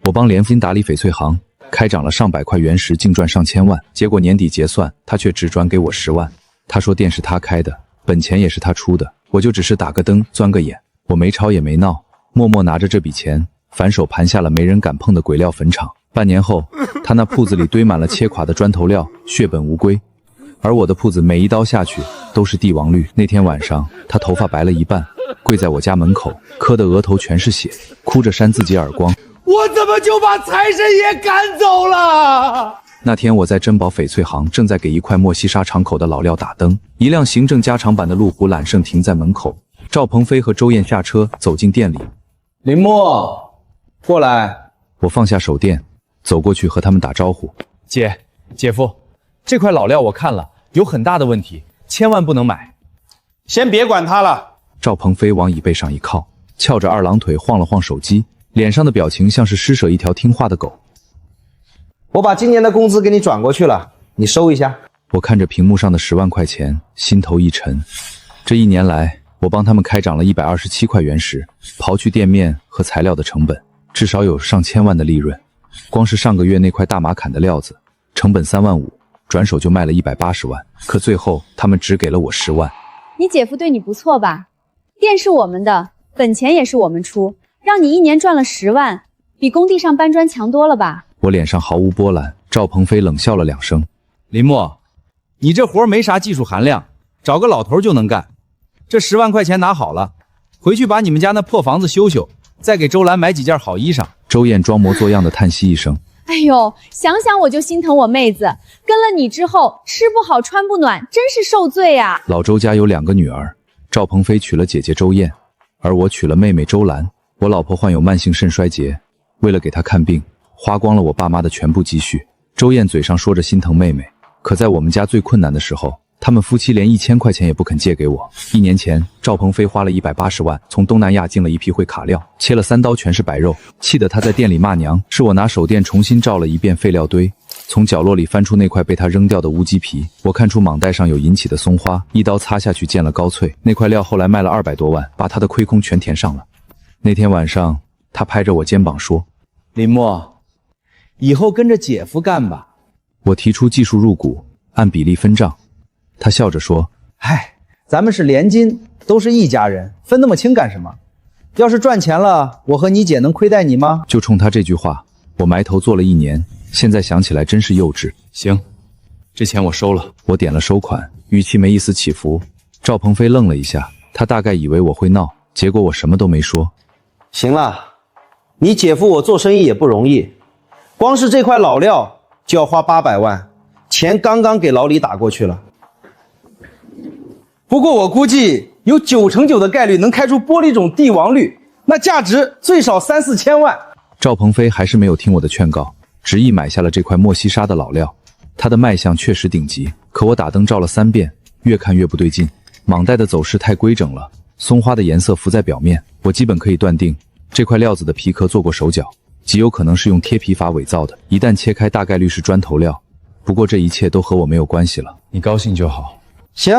我帮联福打理翡翠行，开涨了上百块原石，净赚上千万。结果年底结算，他却只转给我10万。他说店是他开的，本钱也是他出的，我就只是打个灯钻个眼。我没吵也没闹，默默拿着这笔钱，反手盘下了没人敢碰的鬼料坟场。半年后，他那铺子里堆满了切垮的砖头料，血本无归。而我的铺子每一刀下去都是帝王绿。那天晚上，他头发白了一半，跪在我家门口，磕得额头全是血，哭着扇自己耳光。我怎么就把财神爷赶走了？那天我在珍宝翡翠行，正在给一块莫西沙敞口的老料打灯，一辆行政加长版的路虎揽胜停在门口。赵鹏飞和周燕下车走进店里。林默，过来。我放下手电，走过去和他们打招呼。姐夫，这块老料我看了，有很大的问题，千万不能买。先别管他了。赵鹏飞往椅背上一靠，翘着二郎腿晃了晃手机，脸上的表情像是施舍一条听话的狗。我把今年的工资给你转过去了，你收一下。我看着屏幕上的10万块钱，心头一沉。这1年来，我帮他们开涨了127块原石，刨去店面和材料的成本，至少有上千万的利润。光是上个月那块大马坎的料子，成本3万5，转手就卖了180万。可最后他们只给了我10万。你姐夫对你不错吧？店是我们的，本钱也是我们出，让你1年赚了10万，比工地上搬砖强多了吧？我脸上毫无波澜。赵鹏飞冷笑了2声。林默，你这活没啥技术含量，找个老头就能干。这10万块钱拿好了，回去把你们家那破房子修修，再给周兰买几件好衣裳。周燕装模作样的叹息一声。哎呦，想想我就心疼我妹子，跟了你之后吃不好穿不暖，真是受罪啊。老周家有2个女儿，赵鹏飞娶了姐姐周燕，而我娶了妹妹周兰。我老婆患有慢性肾衰竭，为了给她看病，花光了我爸妈的全部积蓄。周燕嘴上说着心疼妹妹，可在我们家最困难的时候，他们夫妻连1000块钱也不肯借给我。1年前，赵鹏飞花了180万从东南亚进了一批会卡料，切了3刀全是白肉，气得他在店里骂娘。是我拿手电重新照了一遍废料堆，从角落里翻出那块被他扔掉的乌鸡皮。我看出蟒袋上有引起的松花，一刀擦下去见了高脆。那块料后来卖了200多万，把他的亏空全填上了。那天晚上，他拍着我肩膀说：林默，以后跟着姐夫干吧。我提出技术入股，按比例分账。他笑着说：唉，咱们是连金，都是一家人，分那么清干什么？要是赚钱了，我和你姐能亏待你吗？就冲他这句话，我埋头做了1年，现在想起来真是幼稚。行，这钱我收了。我点了收款，语气没一丝起伏。赵鹏飞愣了一下，他大概以为我会闹，结果我什么都没说。行了，你姐夫我做生意也不容易，光是这块老料就要花800万，钱刚刚给老李打过去了。不过我估计有99%的概率能开出玻璃种帝王绿，那价值最少3、4千万。赵鹏飞还是没有听我的劝告，执意买下了这块莫西沙的老料。他的卖相确实顶级，可我打灯照了3遍，越看越不对劲。蟒带的走势太规整了，松花的颜色浮在表面，我基本可以断定这块料子的皮壳做过手脚，极有可能是用贴皮法伪造的。一旦切开，大概率是砖头料。不过这一切都和我没有关系了。你高兴就好。行，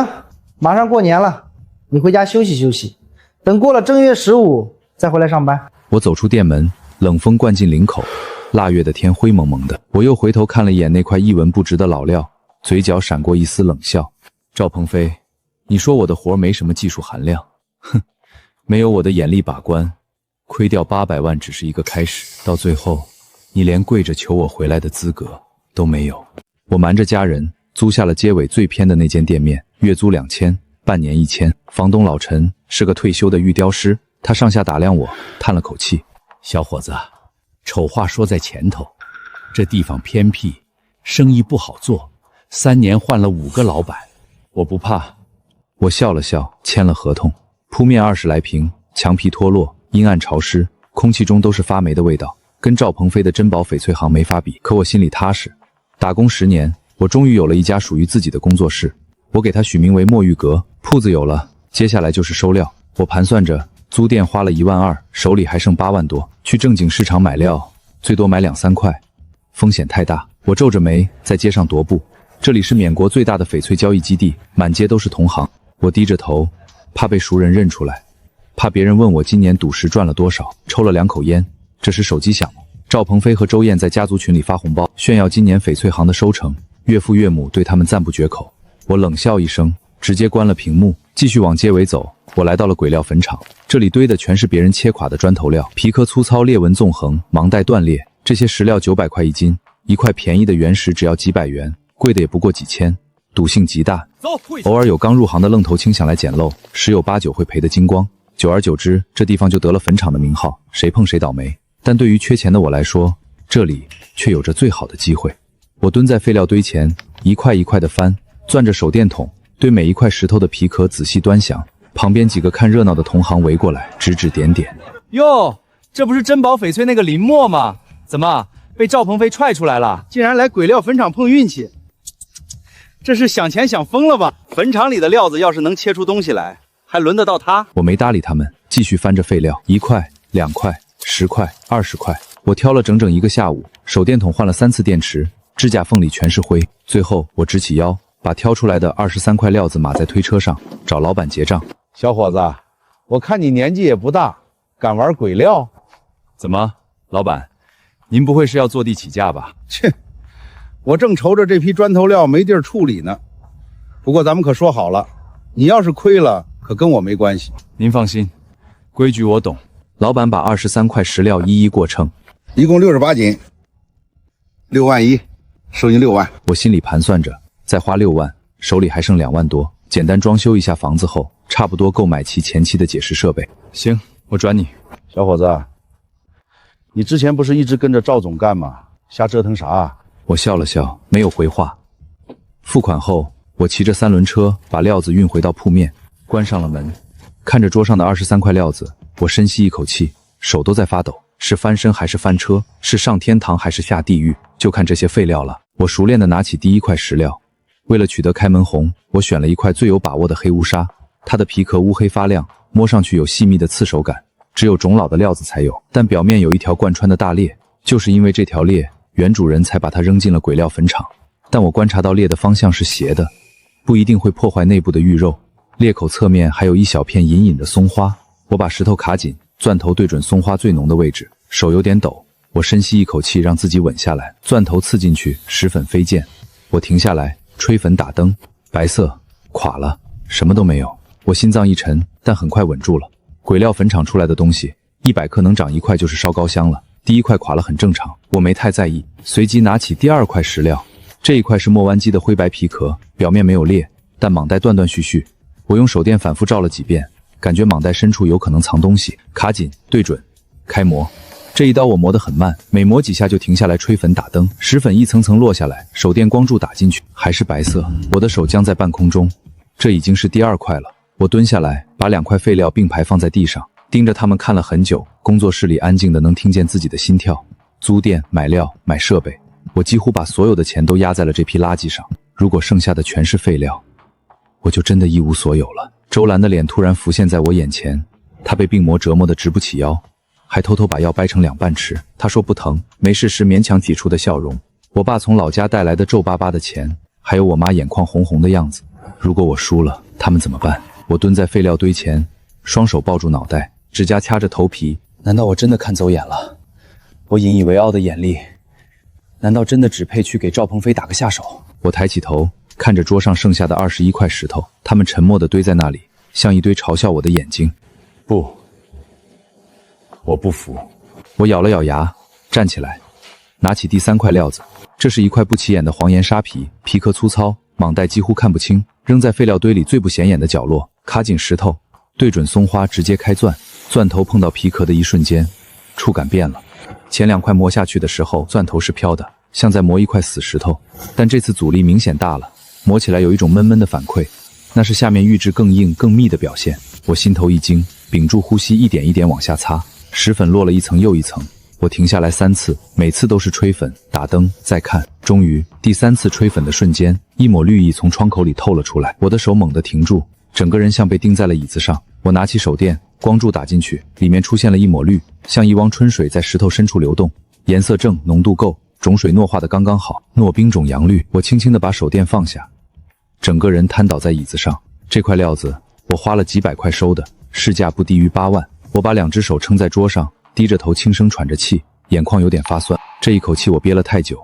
马上过年了，你回家休息休息，等过了正月15再回来上班。我走出店门，冷风灌进领口，腊月的天灰蒙蒙的。我又回头看了一眼那块一文不值的老料，嘴角闪过一丝冷笑。赵鹏飞，你说我的活没什么技术含量，哼，没有我的眼力把关，亏掉800万只是一个开始，到最后你连跪着求我回来的资格都没有。我瞒着家人租下了街尾最偏的那间店面，月租2000，半年1000。房东老陈是个退休的玉雕师，他上下打量我，叹了口气：小伙子，丑话说在前头，这地方偏僻，生意不好做，3年换了5个老板。我不怕。我笑了笑，签了合同。铺面20来平，墙皮脱落，阴暗潮湿，空气中都是发霉的味道，跟赵鹏飞的珍宝翡翠行没法比。可我心里踏实。打工10年，我终于有了一家属于自己的工作室。我给它取名为墨玉阁。铺子有了，接下来就是收料。我盘算着租店花了1万2，手里还剩8万多，去正经市场买料最多买2、3块，风险太大。我皱着眉在街上踱步。这里是缅国最大的翡翠交易基地，满街都是同行。我低着头，怕被熟人认出来，怕别人问我今年赌石赚了多少。抽了2口烟，这时手机响了，赵鹏飞和周燕在家族群里发红包，炫耀今年翡翠行的收成，岳父岳母对他们赞不绝口。我冷笑一声，直接关了屏幕，继续往街尾走。我来到了鬼料坟场，这里堆的全是别人切垮的砖头料，皮壳粗糙，裂纹纵横，芒带断裂。这些石料900块一斤，一块便宜的原石只要几百元，贵的也不过几千，赌性极大。偶尔有刚入行的愣头青想来捡漏，十有八九会赔得精光。久而久之，这地方就得了坟场的名号，谁碰谁倒霉。但对于缺钱的我来说，这里却有着最好的机会。我蹲在废料堆前，一块一块的翻，攥着手电筒，对每一块石头的皮壳仔细端详。旁边几个看热闹的同行围过来，指指点点。哟，这不是珍宝翡翠那个林墨吗？怎么被赵鹏飞踹出来了？竟然来鬼料坟场碰运气，这是想钱想疯了吧？坟场里的料子要是能切出东西来，还轮得到他？我没搭理他们，继续翻着废料，1块、2块、10块、20块，我挑了整整1个下午，手电筒换了3次电池，指甲缝里全是灰。最后我直起腰，把挑出来的23块料子码在推车上，找老板结账。小伙子，我看你年纪也不大，敢玩鬼料？怎么，老板，您不会是要坐地起价吧？切，我正愁着这批砖头料没地儿处理呢。不过咱们可说好了，你要是亏了，可跟我没关系。您放心，规矩我懂。老板把23块石料一一过称，一共68斤，6万1，收你6万。我心里盘算着，再花6万，手里还剩2万多，简单装修一下房子后，差不多够买齐前期的解释设备。行，我转你。小伙子，你之前不是一直跟着赵总干吗？瞎折腾啥啊？我笑了笑，没有回话。付款后，我骑着3轮车把料子运回到铺面，关上了门。看着桌上的23块料子，我深吸一口气，手都在发抖。是翻身还是翻车？是上天堂还是下地狱？就看这些废料了。我熟练地拿起第1块石料，为了取得开门红，我选了一块最有把握的黑乌纱。它的皮壳乌黑发亮，摸上去有细密的刺手感，只有种老的料子才有。但表面有一条贯穿的大裂，就是因为这条裂，原主人才把它扔进了鬼料坟场。但我观察到裂的方向是斜的，不一定会破坏内部的玉肉。裂口侧面还有一小片隐隐的松花，我把石头卡紧，钻头对准松花最浓的位置，手有点抖。我深吸一口气，让自己稳下来，钻头刺进去，石粉飞溅。我停下来，吹粉打灯，白色垮了，什么都没有。我心脏一沉，但很快稳住了。鬼料坟场出来的东西，100克能长1块就是烧高香了。第1块垮了很正常，我没太在意，随即拿起第2块石料。这一块是莫湾鸡的灰白皮壳，表面没有裂，但蟒带断断续续。我用手电反复照了几遍，感觉蟒带深处有可能藏东西。卡紧，对准，开磨。这一刀我磨得很慢，每磨几下就停下来吹粉打灯，石粉一层层落下来，手电光柱打进去，还是白色。我的手僵在半空中，这已经是第2块了。我蹲下来，把2块废料并排放在地上，盯着它们看了很久。工作室里安静的能听见自己的心跳。租店、买料、买设备，我几乎把所有的钱都压在了这批垃圾上。如果剩下的全是废料，我就真的一无所有了。周兰的脸突然浮现在我眼前，她被病魔折磨得直不起腰，还偷偷把药掰成2半吃。她说不疼，没事时勉强挤出的笑容。我爸从老家带来的皱巴巴的钱，还有我妈眼眶红红的样子。如果我输了，他们怎么办？我蹲在废料堆前，双手抱住脑袋，指甲掐着头皮。难道我真的看走眼了？我引以为傲的眼力，难道真的只配去给赵鹏飞打个下手？我抬起头，看着桌上剩下的21块石头，它们沉默地堆在那里，像一堆嘲笑我的眼睛。不，我不服。我咬了咬牙，站起来，拿起第3块料子。这是一块不起眼的黄岩沙皮，皮壳粗糙，蟒带几乎看不清，扔在废料堆里最不显眼的角落，卡紧石头，对准松花直接开钻。钻头碰到皮壳的一瞬间，触感变了。前2块磨下去的时候，钻头是飘的，像在磨一块死石头，但这次阻力明显大了，磨起来有一种闷闷的反馈，那是下面预制更硬更密的表现。我心头一惊，屏住呼吸，一点一点往下擦，石粉落了一层又一层。我停下来3次，每次都是吹粉、打灯、再看。终于第3次吹粉的瞬间，一抹绿意从窗口里透了出来，我的手猛地停住，整个人像被钉在了椅子上。我拿起手电，光柱打进去，里面出现了一抹绿，像一汪春水在石头深处流动，颜色正，浓度够，种水糯化的刚刚好，糯冰种杨绿。我轻轻地把手电放下，整个人瘫倒在椅子上。这块料子我花了几百块收的，市价不低于8万。我把2只手撑在桌上，低着头轻声喘着气，眼眶有点发酸。这一口气我憋了太久，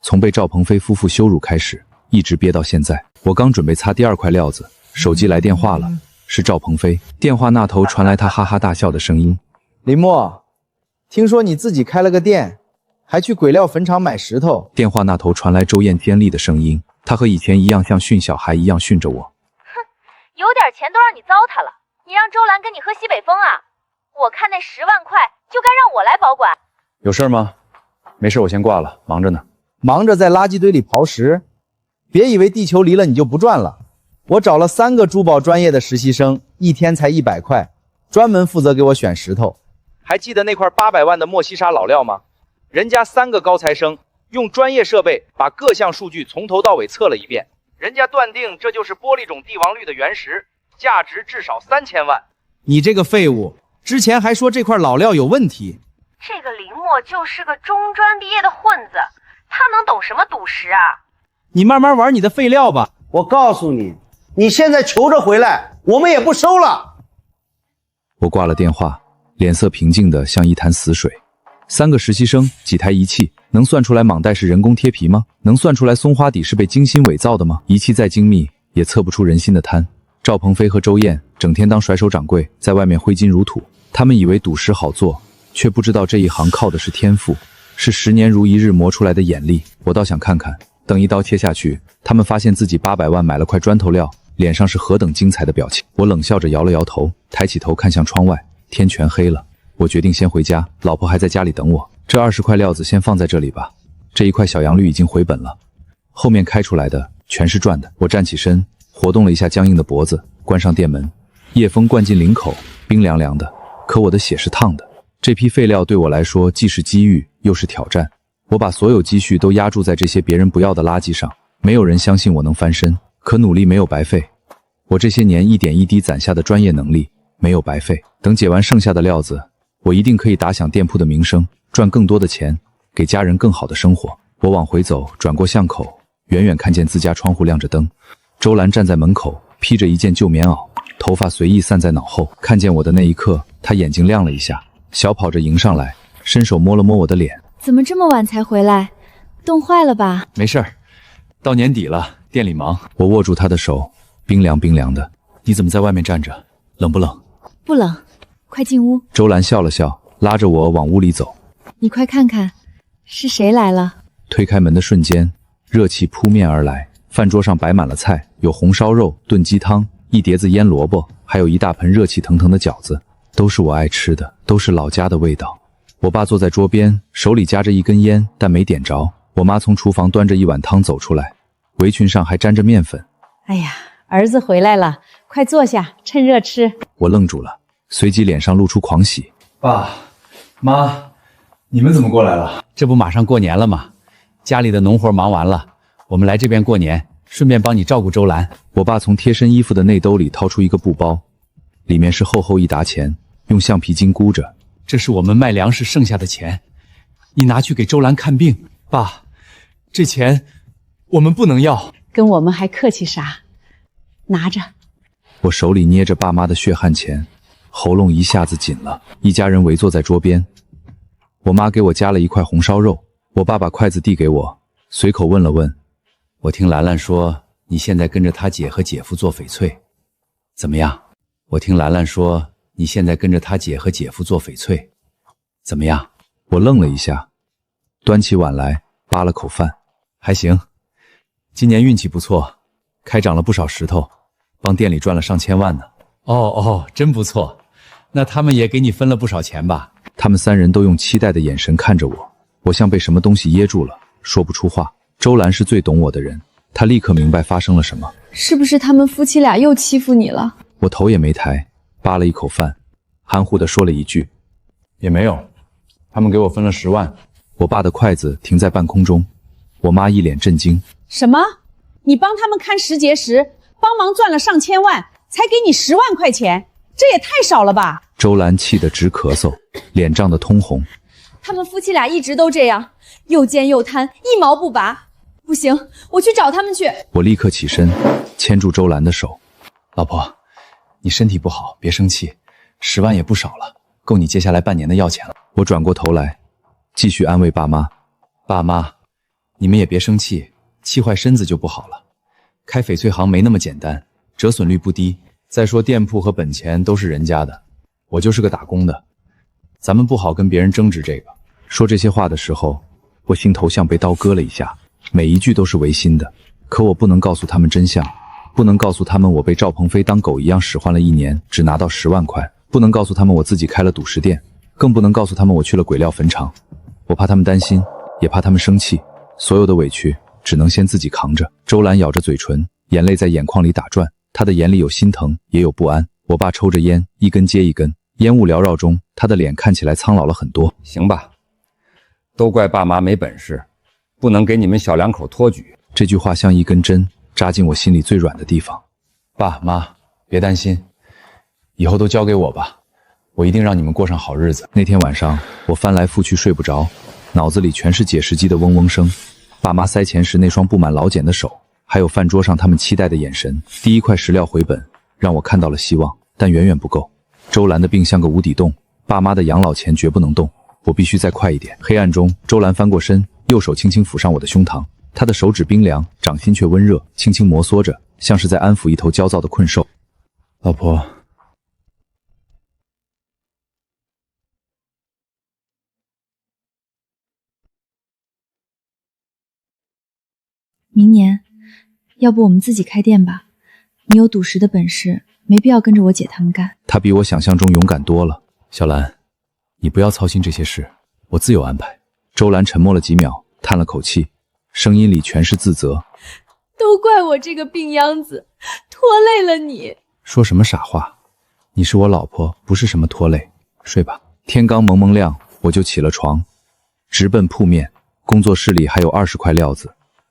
从被赵鹏飞夫妇羞辱开始，一直憋到现在。我刚准备擦第二块料子，手机来电话了，是赵鹏飞。电话那头传来他哈哈大笑的声音：“林默，听说你自己开了个店，还去鬼料坟场买石头。”电话那头传来周燕尖利的声音，她和以前一样，像训小孩一样训着我。有点钱都让你糟蹋了，你让周兰跟你喝西北风啊？我看那10万块就该让我来保管。有事吗？没事，我先挂了，忙着呢。忙着在垃圾堆里刨石，别以为地球离了你就不转了。我找了3个珠宝专业的实习生，一天才100块，专门负责给我选石头。还记得那块800万的莫西沙老料吗？人家3个高材生用专业设备把各项数据从头到尾测了一遍，人家断定这就是玻璃种帝王绿的原石，价值至少3000万。你这个废物，之前还说这块老料有问题。这个林默就是个中专毕业的混子，他能懂什么赌石啊？你慢慢玩你的废料吧。我告诉你，你现在求着回来，我们也不收了。我挂了电话，脸色平静的像一潭死水。3个实习生，几台仪器，能算出来蟒带是人工贴皮吗？能算出来松花底是被精心伪造的吗？仪器再精密，也测不出人心的贪。赵鹏飞和周燕整天当甩手掌柜，在外面挥金如土。他们以为赌石好做，却不知道这一行靠的是天赋，是10年如一日磨出来的眼力。我倒想看看，等一刀切下去，他们发现自己800万买了块砖头料，脸上是何等精彩的表情。我冷笑着摇了摇头，抬起头看向窗外，天全黑了。我决定先回家，老婆还在家里等我。这20块料子先放在这里吧。这一块小杨绿已经回本了，后面开出来的全是赚的。我站起身，活动了一下僵硬的脖子，关上店门。夜风灌进领口，冰凉凉的，可我的血是烫的。这批废料对我来说既是机遇又是挑战。我把所有积蓄都压注在这些别人不要的垃圾上，没有人相信我能翻身，可努力没有白费。我这些年一点一滴攒下的专业能力没有白费。等解完剩下的料子，我一定可以打响店铺的名声，赚更多的钱，给家人更好的生活。我往回走，转过巷口，远远看见自家窗户亮着灯，周兰站在门口，披着一件旧棉袄，头发随意散在脑后。看见我的那一刻，她眼睛亮了一下，小跑着迎上来，伸手摸了摸我的脸。怎么这么晚才回来？冻坏了吧？没事儿，到年底了，店里忙。我握住她的手，冰凉冰凉的。你怎么在外面站着？冷不冷？不冷，快进屋。周兰笑了笑，拉着我往屋里走。你快看看，是谁来了？推开门的瞬间，热气扑面而来。饭桌上摆满了菜，有红烧肉、炖鸡汤，一碟子腌萝卜，还有一大盆热气腾腾的饺子，都是我爱吃的，都是老家的味道。我爸坐在桌边，手里夹着一根烟，但没点着。我妈从厨房端着一碗汤走出来，围裙上还沾着面粉。哎呀，儿子回来了，快坐下，趁热吃。我愣住了，随即脸上露出狂喜。爸妈，你们怎么过来了？这不马上过年了吗？家里的农活忙完了，我们来这边过年，顺便帮你照顾周兰。我爸从贴身衣服的内兜里掏出一个布包，里面是厚厚一沓钱，用橡皮筋箍着。这是我们卖粮食剩下的钱，你拿去给周兰看病。爸，这钱我们不能要。跟我们还客气啥？拿着。我手里捏着爸妈的血汗钱，喉咙一下子紧了。一家人围坐在桌边，我妈给我夹了一块红烧肉，我爸把筷子递给我，随口问了问：我听兰兰说你现在跟着她姐和姐夫做翡翠，怎么样？我听兰兰说你现在跟着她姐和姐夫做翡翠，怎么样？我愣了一下，端起碗来扒了口饭，还行。今年运气不错，开涨了不少石头，帮店里赚了上千万呢。哦，真不错。那他们也给你分了不少钱吧？他们3人都用期待的眼神看着我，我像被什么东西噎住了，说不出话。周兰是最懂我的人，她立刻明白发生了什么。是不是他们夫妻俩又欺负你了？我头也没抬，扒了一口饭，含糊地说了一句：也没有，他们给我分了10万。我爸的筷子停在半空中，我妈一脸震惊。什么？你帮他们看石碣石，帮忙赚了上千万，才给你10万块钱，这也太少了吧？周兰气得直咳嗽，脸涨得通红。他们夫妻俩一直都这样，又奸又贪，一毛不拔。不行，我去找他们去。我立刻起身，牵住周兰的手。老婆，你身体不好，别生气，10万也不少了，够你接下来半年的药钱了。我转过头来，继续安慰爸妈。爸妈，你们也别生气，气坏身子就不好了。开翡翠行没那么简单，折损率不低。再说店铺和本钱都是人家的，我就是个打工的，咱们不好跟别人争执这个。说这些话的时候，我心头像被刀割了一下，每一句都是违心的。可我不能告诉他们真相，不能告诉他们我被赵鹏飞当狗一样使唤了1年，只拿到10万块，不能告诉他们我自己开了赌食店，更不能告诉他们我去了鬼料坟场。我怕他们担心，也怕他们生气，所有的委屈只能先自己扛着。周兰咬着嘴唇，眼泪在眼眶里打转，她的眼里有心疼，也有不安。我爸抽着烟，一根接一根，烟雾缭绕中，他的脸看起来苍老了很多。行吧，都怪爸妈没本事，不能给你们小两口托举。这句话像一根针扎进我心里最软的地方。爸妈，别担心，以后都交给我吧，我一定让你们过上好日子。那天晚上，我翻来覆去睡不着，脑子里全是解石机的嗡嗡声，爸妈塞钱时那双布满老茧的手，还有饭桌上他们期待的眼神。第一块石料回本，让我看到了希望，但远远不够。周兰的病像个无底洞，爸妈的养老钱绝不能动，我必须再快一点。黑暗中，周兰翻过身，右手轻轻抚上我的胸膛，她的手指冰凉，掌心却温热，轻轻摩挲着，像是在安抚一头焦躁的困兽。老婆，明年，要不我们自己开店吧？你有赌石的本事，没必要跟着我姐他们干。他比我想象中勇敢多了。小兰，你不要操心这些事，我自有安排。周兰沉默了几秒，叹了口气，声音里全是自责。都怪我这个病秧子，拖累了你。说什么傻话？你是我老婆，不是什么拖累。睡吧。天刚蒙蒙亮，我就起了床，直奔铺面。工作室里还有20块料子，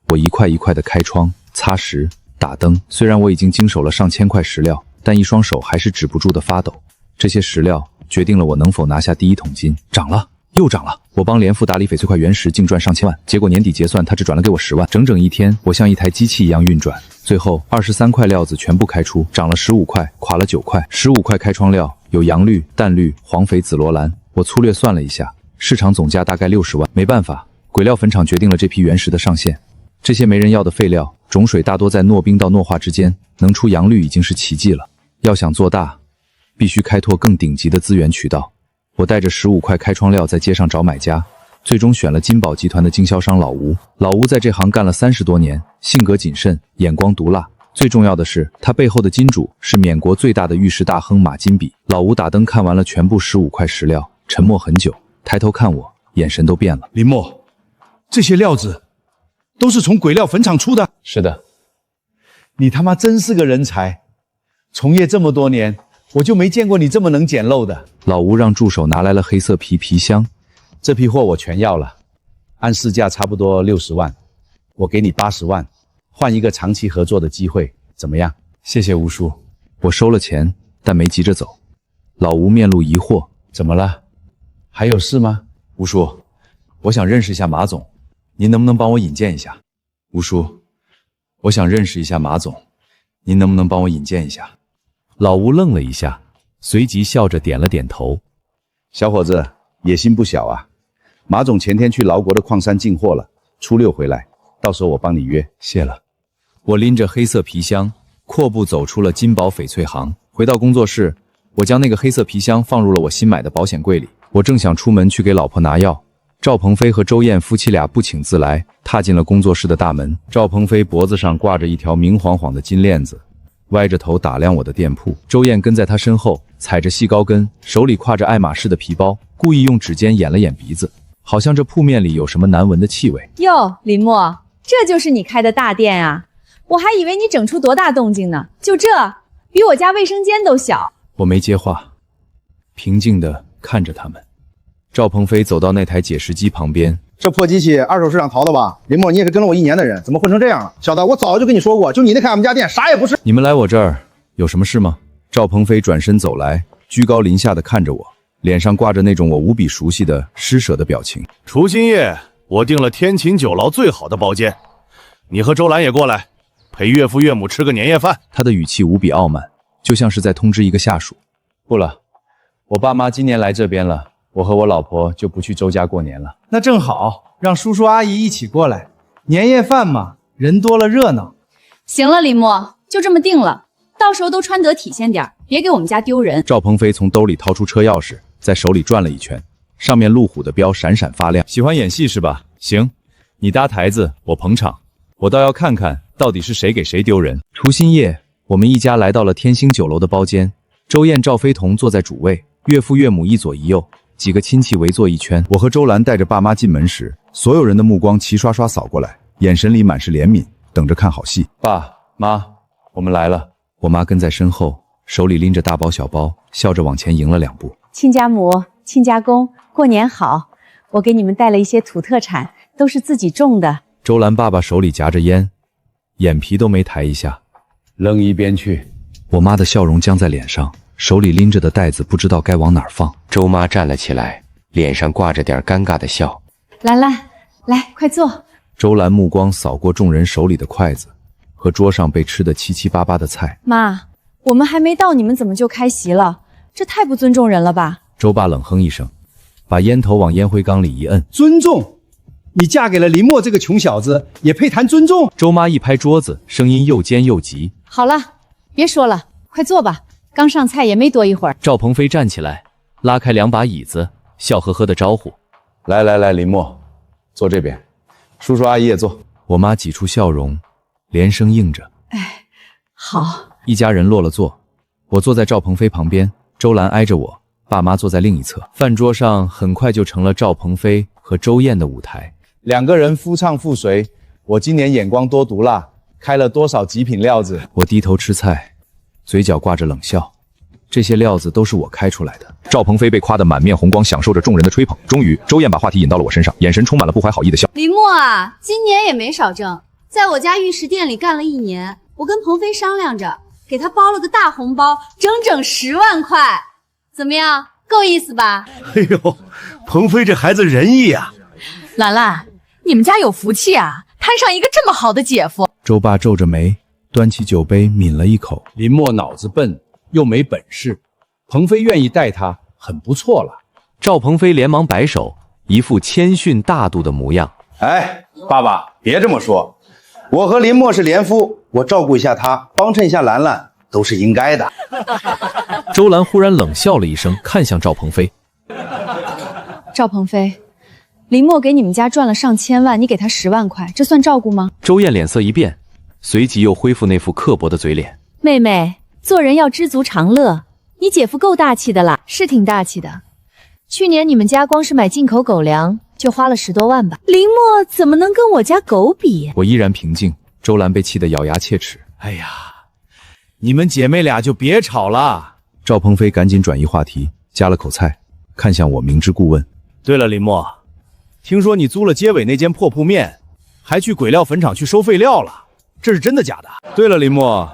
我一块一块的开窗、擦石、打灯。虽然我已经经手了上千块石料，但一双手还是止不住的发抖。这些石料决定了我能否拿下第1桶金。涨了，又涨了！我帮连富打理翡翠块原石，净赚上千万，结果年底结算，他只转了给我10万。整整一天，我像一台机器一样运转。最后23块料子全部开出，涨了15块，垮了9块。15块开窗料有杨绿、淡绿、黄翡、紫罗兰。我粗略算了一下，市场总价大概60万。没办法，鬼料坟场决定了这批原石的上限。这些没人要的废料，种水大多在糯冰到糯化之间，能出杨绿已经是奇迹了。要想做大，必须开拓更顶级的资源渠道。我带着15块开窗料在街上找买家，最终选了金宝集团的经销商老吴。老吴在这行干了30多年，性格谨慎，眼光毒辣。最重要的是，他背后的金主是缅国最大的玉石大亨马金比。老吴打灯看完了全部15块石料，沉默很久，抬头看我，眼神都变了。林默，这些料子都是从鬼料坟场出的？是的。你他妈真是个人才，从业这么多年，我就没见过你这么能捡漏的。老吴让助手拿来了黑色皮箱，这批货我全要了，按市价差不多60万，我给你80万，换一个长期合作的机会，怎么样？谢谢吴叔。我收了钱，但没急着走。老吴面露疑惑，怎么了？还有事吗？吴叔，我想认识一下马总，您能不能帮我引荐一下？吴叔，我想认识一下马总，您能不能帮我引荐一下？老吴愣了一下，随即笑着点了点头。小伙子，野心不小啊。马总前天去劳国的矿山进货了，初6回来，到时候我帮你约。谢了。我拎着黑色皮箱，阔步走出了金宝翡翠行。回到工作室，我将那个黑色皮箱放入了我新买的保险柜里。我正想出门去给老婆拿药，赵鹏飞和周燕夫妻俩不请自来，踏进了工作室的大门。赵鹏飞脖子上挂着一条明晃晃的金链子，歪着头打量我的店铺。周燕跟在他身后，踩着细高跟，手里挎着爱马仕的皮包，故意用指尖掩了掩鼻子，好像这铺面里有什么难闻的气味。哟，林默，这就是你开的大店啊！我还以为你整出多大动静呢，就这，比我家卫生间都小。我没接话，平静地看着他们。赵鹏飞走到那台解石机旁边，这破机器二手市场淘的吧？林默，你也是跟了我1年的人，怎么混成这样了？小子，我早就跟你说过，就你那开俺们家店，啥也不是。你们来我这儿有什么事吗？赵鹏飞转身走来，居高临下的看着我，脸上挂着那种我无比熟悉的施舍的表情。除夕夜，我订了天琴酒楼最好的包间，你和周兰也过来，陪岳父岳母吃个年夜饭。他的语气无比傲慢，就像是在通知一个下属。不了，我爸妈今年来这边了，我和我老婆就不去周家过年了。那正好，让叔叔阿姨一起过来，年夜饭嘛，人多了热闹。行了，林默，就这么定了，到时候都穿得体现点，别给我们家丢人。赵鹏飞从兜里掏出车钥匙，在手里转了一圈，上面路虎的标闪闪发亮。喜欢演戏是吧？行，你搭台子，我捧场。我倒要看看到底是谁给谁丢人。除夕夜，我们一家来到了天星酒楼的包间。周燕、赵飞同坐在主位，岳父岳母一左一右，几个亲戚围坐一圈。我和周兰带着爸妈进门时，所有人的目光齐刷刷扫过来，眼神里满是怜悯，等着看好戏。爸妈，我们来了。我妈跟在身后，手里拎着大包小包，笑着往前迎了2步。亲家母、亲家公，过年好！我给你们带了一些土特产，都是自己种的。周兰爸爸手里夹着烟，眼皮都没抬一下，扔一边去。我妈的笑容僵在脸上，手里拎着的袋子不知道该往哪儿放。周妈站了起来，脸上挂着点尴尬的笑。兰兰，来，快坐。周兰目光扫过众人手里的筷子和桌上被吃得七七八八的菜。妈，我们还没到，你们怎么就开席了？这太不尊重人了吧？周爸冷哼一声，把烟头往烟灰缸里一摁。尊重？你嫁给了林默这个穷小子，也配谈尊重？周妈一拍桌子，声音又尖又急。好了，别说了，快坐吧。刚上菜也没多一会儿。赵鹏飞站起来，拉开2把椅子，笑呵呵的招呼：“来来来，林默，坐这边。叔叔阿姨也坐。”我妈挤出笑容，连声应着。哎，好。一家人落了座，我坐在赵鹏飞旁边，周兰挨着我，爸妈坐在另一侧。饭桌上很快就成了赵鹏飞和周燕的舞台。2个人夫唱妇随。我今年眼光多毒辣，开了多少极品料子。我低头吃菜，嘴角挂着冷笑。这些料子都是我开出来的。赵鹏飞被夸得满面红光，享受着众人的吹捧。终于，周燕把话题引到了我身上，眼神充满了不怀好意的笑。林默啊，今年也没少挣，在我家玉石店里干了1年，我跟鹏飞商量着，给他包了个大红包，整整10万块，怎么样？够意思吧？哎呦，鹏飞这孩子仁义啊！兰兰，你们家有福气啊，摊上一个这么好的姐夫。周爸皱着眉，端起酒杯抿了一口。林默脑子笨又没本事，鹏飞愿意带他，很不错了。赵鹏飞连忙摆手，一副谦逊大度的模样。哎，爸爸，别这么说，我和林默是连夫，我照顾一下他，帮衬一下兰兰，都是应该的。周兰忽然冷笑了一声，看向赵鹏飞。赵鹏飞，林默给你们家赚了上千万，你给他10万块，这算照顾吗？周燕脸色一变，随即又恢复那副刻薄的嘴脸。妹妹，做人要知足常乐，你姐夫够大气的啦，是挺大气的。去年你们家光是买进口狗粮就花了10多万吧？林默怎么能跟我家狗比？我依然平静，周兰被气得咬牙切齿。哎呀，你们姐妹俩就别吵了。赵鹏飞赶紧转移话题，夹了口菜，看向我明知故问。对了，林默，听说你租了街尾那间破铺面，还去鬼料坟场去收废料了，这是真的假的？对了，林默，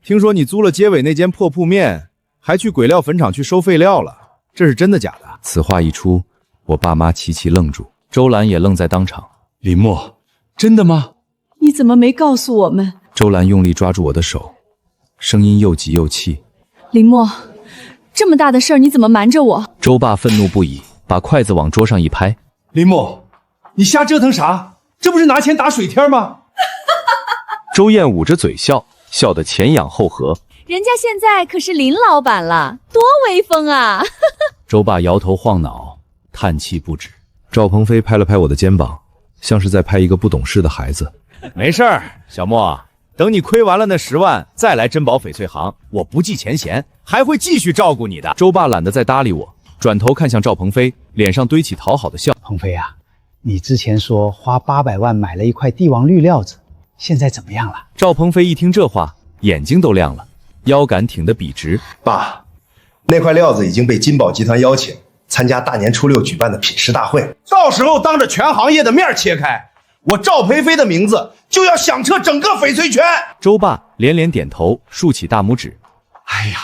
听说你租了街尾那间破铺面，还去鬼料坟场去收废料了，这是真的假的？此话一出，我爸妈齐齐愣住，周兰也愣在当场。林默，真的吗？你怎么没告诉我们？周兰用力抓住我的手，声音又急又气。林默，这么大的事儿你怎么瞒着我？周爸愤怒不已，把筷子往桌上一拍。林默，你瞎折腾啥？这不是拿钱打水天吗？周燕捂着嘴笑，笑得前仰后合。人家现在可是林老板了，多威风啊！周爸摇头晃脑，叹气不止。赵鹏飞拍了拍我的肩膀，像是在拍一个不懂事的孩子。没事儿，小莫，等你亏完了那10万，再来珍宝翡翠行，我不计前嫌，还会继续照顾你的。周爸懒得再搭理我，转头看向赵鹏飞，脸上堆起讨好的笑。鹏飞啊，你之前说花800万买了一块帝王绿料子，现在怎么样了？赵鹏飞一听这话，眼睛都亮了，腰杆挺得笔直。爸，那块料子已经被金宝集团邀请参加大年初6举办的品食大会，到时候当着全行业的面切开，我赵培飞的名字就要响彻整个翡翠圈。周爸连连点头，竖起大拇指。哎呀，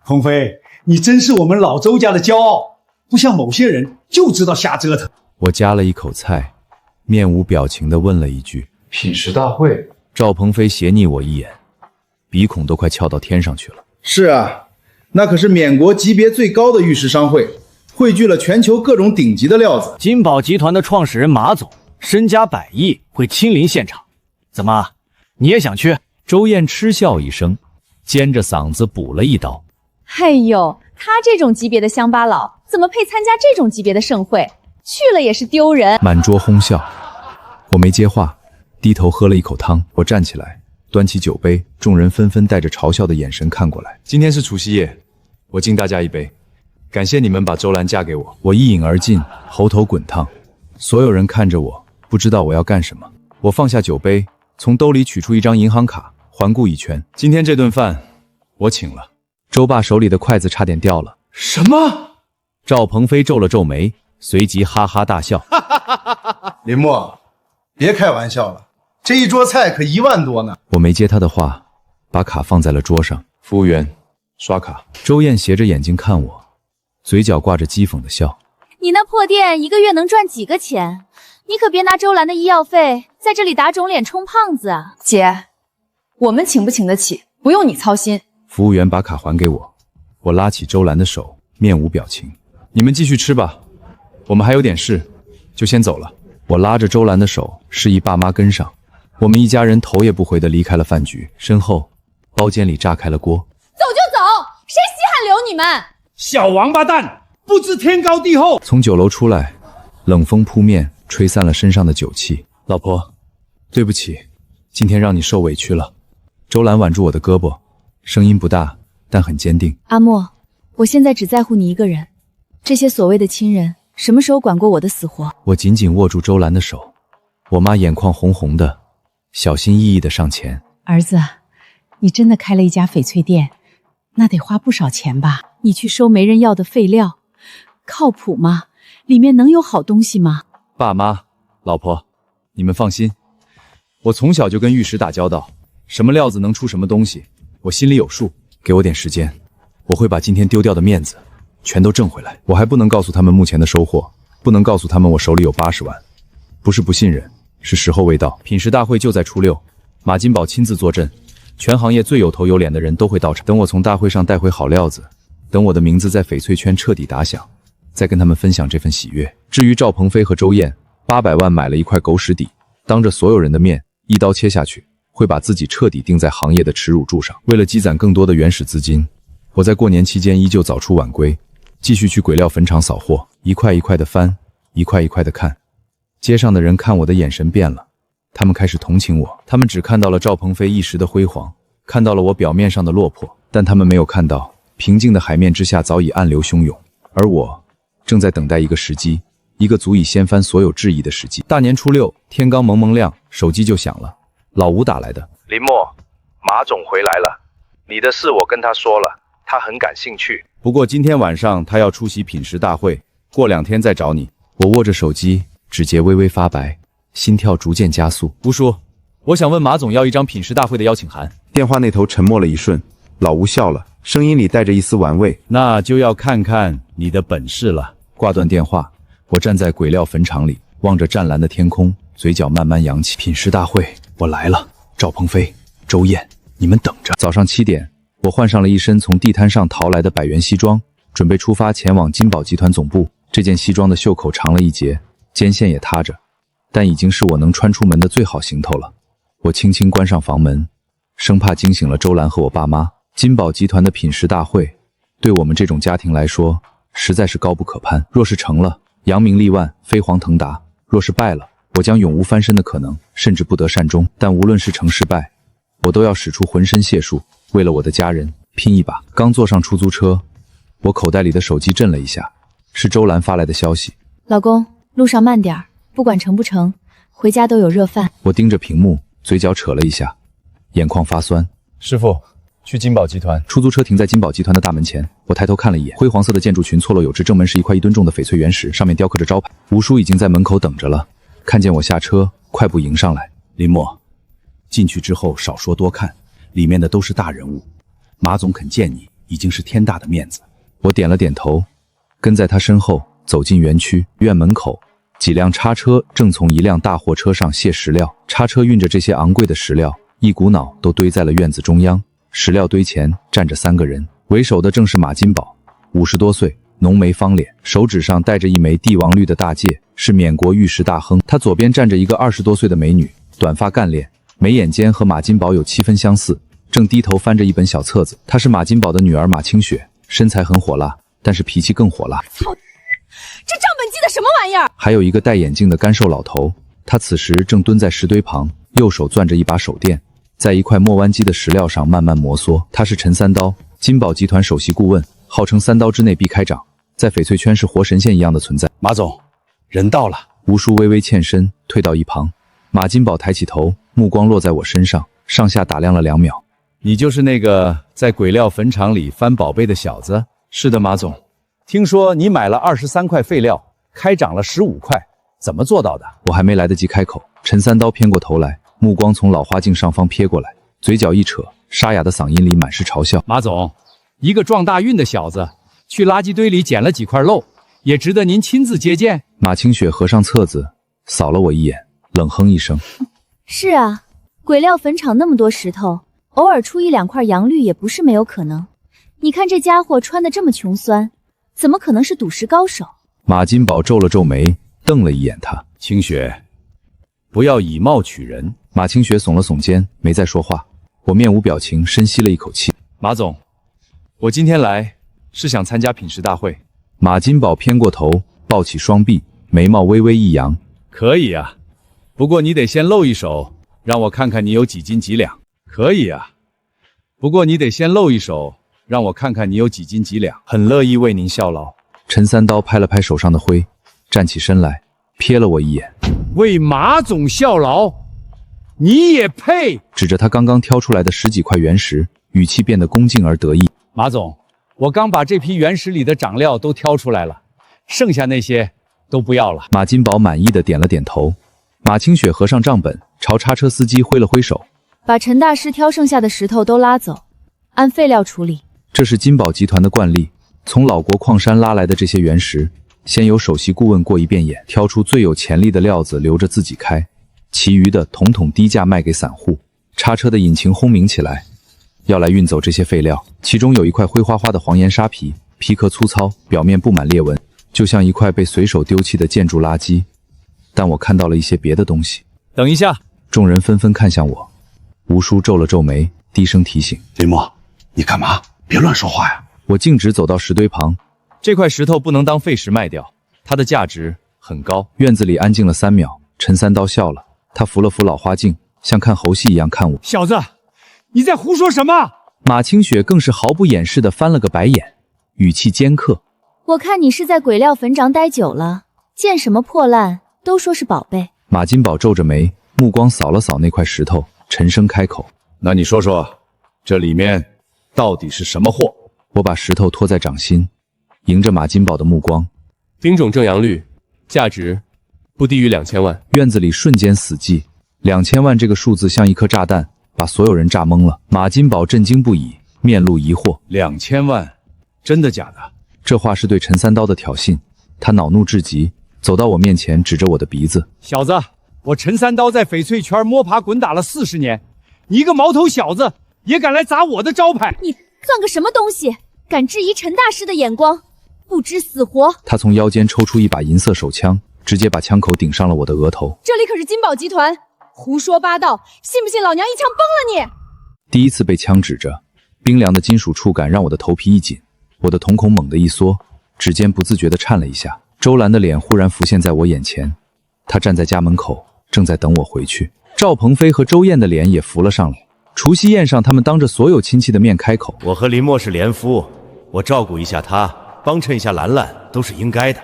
鹏飞，你真是我们老周家的骄傲，不像某些人就知道瞎折腾。我夹了一口菜，面无表情地问了一句：品食大会？赵鹏飞斜睨我一眼，鼻孔都快翘到天上去了。是啊，那可是缅国级别最高的玉石商会，汇聚了全球各种顶级的料子。金宝集团的创始人马总身家100亿，会亲临现场。怎么，你也想去？周燕嗤笑一声，尖着嗓子补了一刀。哎呦，他这种级别的乡巴佬，怎么配参加这种级别的盛会？去了也是丢人。满桌哄笑，我没接话，低头喝了一口汤。我站起来，端起酒杯，众人纷纷带着嘲笑的眼神看过来。今天是除夕夜，我敬大家一杯，感谢你们把周兰嫁给我。我一饮而尽，喉头滚烫。所有人看着我，不知道我要干什么。我放下酒杯，从兜里取出一张银行卡，环顾一圈。今天这顿饭我请了。周爸手里的筷子差点掉了。什么？赵鹏飞皱了皱眉，随即哈哈大笑。林墨，别开玩笑了，这一桌菜可1万多呢。我没接他的话，把卡放在了桌上。服务员，刷卡。周燕斜着眼睛看我，嘴角挂着讥讽的笑。你那破店一个月能赚几个钱？你可别拿周兰的医药费在这里打肿脸充胖子啊！姐，我们请不请得起，不用你操心。服务员把卡还给我，我拉起周兰的手，面无表情。你们继续吃吧，我们还有点事，就先走了。我拉着周兰的手，示意爸妈跟上。我们一家人头也不回地离开了饭局，身后包间里炸开了锅。走就走，谁稀罕留你们？小王八蛋，不知天高地厚。从酒楼出来，冷风扑面，吹散了身上的酒气。老婆，对不起，今天让你受委屈了。周兰挽住我的胳膊，声音不大，但很坚定。阿莫，我现在只在乎你一个人，这些所谓的亲人，什么时候管过我的死活？我紧紧握住周兰的手，我妈眼眶红红的，小心翼翼地上前。儿子，你真的开了一家翡翠店，那得花不少钱吧？你去收没人要的废料，靠谱吗？里面能有好东西吗？爸妈，老婆，你们放心，我从小就跟玉石打交道，什么料子能出什么东西，我心里有数。给我点时间，我会把今天丢掉的面子全都挣回来。我还不能告诉他们目前的收获，不能告诉他们我手里有80万，不是不信任，是时候未到。品食大会就在初6，马金宝亲自坐镇，全行业最有头有脸的人都会到场。等我从大会上带回好料子，等我的名字在翡翠圈彻底打响，再跟他们分享这份喜悦。至于赵鹏飞和周燕，800万买了一块狗屎底，当着所有人的面一刀切下去，会把自己彻底钉在行业的耻辱柱上。为了积攒更多的原始资金，我在过年期间依旧早出晚归，继续去鬼料坟场扫货，一块一块的翻，一块一块的看。街上的人看我的眼神变了，他们开始同情我。他们只看到了赵鹏飞一时的辉煌，看到了我表面上的落魄，但他们没有看到平静的海面之下早已暗流汹涌。而我正在等待一个时机，一个足以掀翻所有质疑的时机。大年初6，天刚蒙蒙亮，手机就响了，老吴打来的。林墨，马总回来了，你的事我跟他说了，他很感兴趣。不过今天晚上他要出席品食大会，过2天再找你。我握着手机，指节微微发白，心跳逐渐加速。吴叔，我想问马总要一张品食大会的邀请函。电话那头沉默了一瞬，老吴笑了，声音里带着一丝玩味。那就要看看你的本事了。挂断电话，我站在鬼料坟场里，望着湛蓝的天空，嘴角慢慢扬起。品食大会，我来了。赵鹏飞、周燕，你们等着。早上7点，我换上了一身从地摊上淘来的100元西装，准备出发前往金宝集团总部。这件西装的袖口长了一截，肩线也塌着，但已经是我能穿出门的最好行头了。我轻轻关上房门，生怕惊醒了周兰和我爸妈。金宝集团的品食大会，对我们这种家庭来说，实在是高不可攀。若是成了，扬名立万，飞黄腾达；若是败了，我将永无翻身的可能，甚至不得善终。但无论是成是败，我都要使出浑身解数，为了我的家人拼一把。刚坐上出租车，我口袋里的手机震了一下，是周兰发来的消息：老公，路上慢点，不管成不成，回家都有热饭。我盯着屏幕，嘴角扯了一下，眼眶发酸。师傅，去金宝集团。出租车停在金宝集团的大门前，我抬头看了一眼，灰黄色的建筑群错落有致，正门是一块1吨重的翡翠原石，上面雕刻着招牌。吴叔已经在门口等着了，看见我下车，快步迎上来。林墨，进去之后少说多看，里面的都是大人物，马总肯见你已经是天大的面子。我点了点头，跟在他身后走进园区。院门口，几辆叉车正从一辆大货车上卸石料，叉车运着这些昂贵的石料，一股脑都堆在了院子中央。石料堆前站着3个人，为首的正是马金宝，50多岁，浓眉方脸，手指上戴着一枚帝王绿的大戒，是缅国玉石大亨。他左边站着一个20多岁的美女，短发干练，眉眼间和马金宝有7分相似，正低头翻着一本小册子。她是马金宝的女儿马清雪，身材很火辣，但是脾气更火辣。操！这账本记的什么玩意儿？还有一个戴眼镜的干瘦老头，他此时正蹲在石堆旁，右手攥着一把手电，在一块磨弯机的石料上慢慢摩挲。他是陈三刀，金宝集团首席顾问，号称3刀之内必开掌，在翡翠圈是活神仙一样的存在。马总，人到了。吴叔微微欠身，退到一旁。马金宝抬起头，目光落在我身上，上下打量了2秒。你就是那个在鬼料坟场里翻宝贝的小子？是的，马总。听说你买了23块废料，开涨了15块，怎么做到的？我还没来得及开口，陈三刀偏过头来，目光从老花镜上方瞥过来，嘴角一扯，沙哑的嗓音里满是嘲笑。马总，一个撞大运的小子，去垃圾堆里捡了几块肉，也值得您亲自接见。马清雪合上册子，扫了我一眼，冷哼一声。是啊，鬼料坟场那么多石头，偶尔出1-2块阳绿也不是没有可能。你看这家伙穿得这么穷酸，怎么可能是赌石高手？马金宝皱了皱眉，瞪了一眼他。清雪，不要以貌取人。马清雪耸了耸肩，没再说话。我面无表情，深吸了一口气。马总，我今天来是想参加品食大会。马金宝偏过头，抱起双臂，眉毛微微一扬。可以啊，不过你得先露一手，让我看看你有几斤几两。可以啊，不过你得先露一手，让我看看你有几斤几两。很乐意为您效劳。陈三刀拍了拍手上的灰，站起身来，瞥了我一眼。为马总效劳，你也配？指着他刚刚挑出来的10几块原石，语气变得恭敬而得意。马总，我刚把这批原石里的长料都挑出来了，剩下那些都不要了。马金宝满意的点了点头。马清雪合上账本，朝叉车司机挥了挥手，把陈大师挑剩下的石头都拉走，按废料处理。这是金宝集团的惯例，从老国矿山拉来的这些原石，先由首席顾问过一遍眼，挑出最有潜力的料子留着自己开，其余的统统低价卖给散户。叉车的引擎轰鸣起来，要来运走这些废料。其中有一块灰花花的黄岩沙皮，皮壳粗糙，表面布满裂纹，就像一块被随手丢弃的建筑垃圾。但我看到了一些别的东西。等一下！众人纷纷看向我。吴叔皱了皱眉，低声提醒：林墨，你干嘛？别乱说话呀！我径直走到石堆旁。这块石头不能当废石卖掉，它的价值很高。院子里安静了3秒，陈三刀笑了，他扶了扶老花镜，像看猴戏一样看我。小子，你在胡说什么？马清雪更是毫不掩饰地翻了个白眼，语气尖刻。我看你是在鬼料坟场待久了，见什么破烂都说是宝贝。马金宝皱着眉，目光扫了扫那块石头，沉声开口：那你说说，这里面到底是什么货？我把石头托在掌心，迎着马金宝的目光。冰种正阳绿，价值不低于2000万。院子里瞬间死寂，2000万这个数字像一颗炸弹，把所有人炸懵了。马金宝震惊不已，面露疑惑：2000万？真的假的？这话是对陈三刀的挑衅。他恼怒至极，走到我面前，指着我的鼻子：小子，我陈三刀在翡翠圈摸爬滚打了40年，你一个毛头小子也敢来砸我的招牌？你算个什么东西，敢质疑陈大师的眼光，不知死活！他从腰间抽出一把银色手枪，直接把枪口顶上了我的额头。这里可是金宝集团，胡说八道，信不信老娘一枪崩了你？第一次被枪指着，冰凉的金属触感让我的头皮一紧，我的瞳孔猛地一缩，指尖不自觉地颤了一下。周兰的脸忽然浮现在我眼前，她站在家门口，正在等我回去。赵鹏飞和周燕的脸也浮了上来。除夕宴上，他们当着所有亲戚的面开口：我和林墨是连夫，我照顾一下他，帮衬一下兰兰，都是应该的。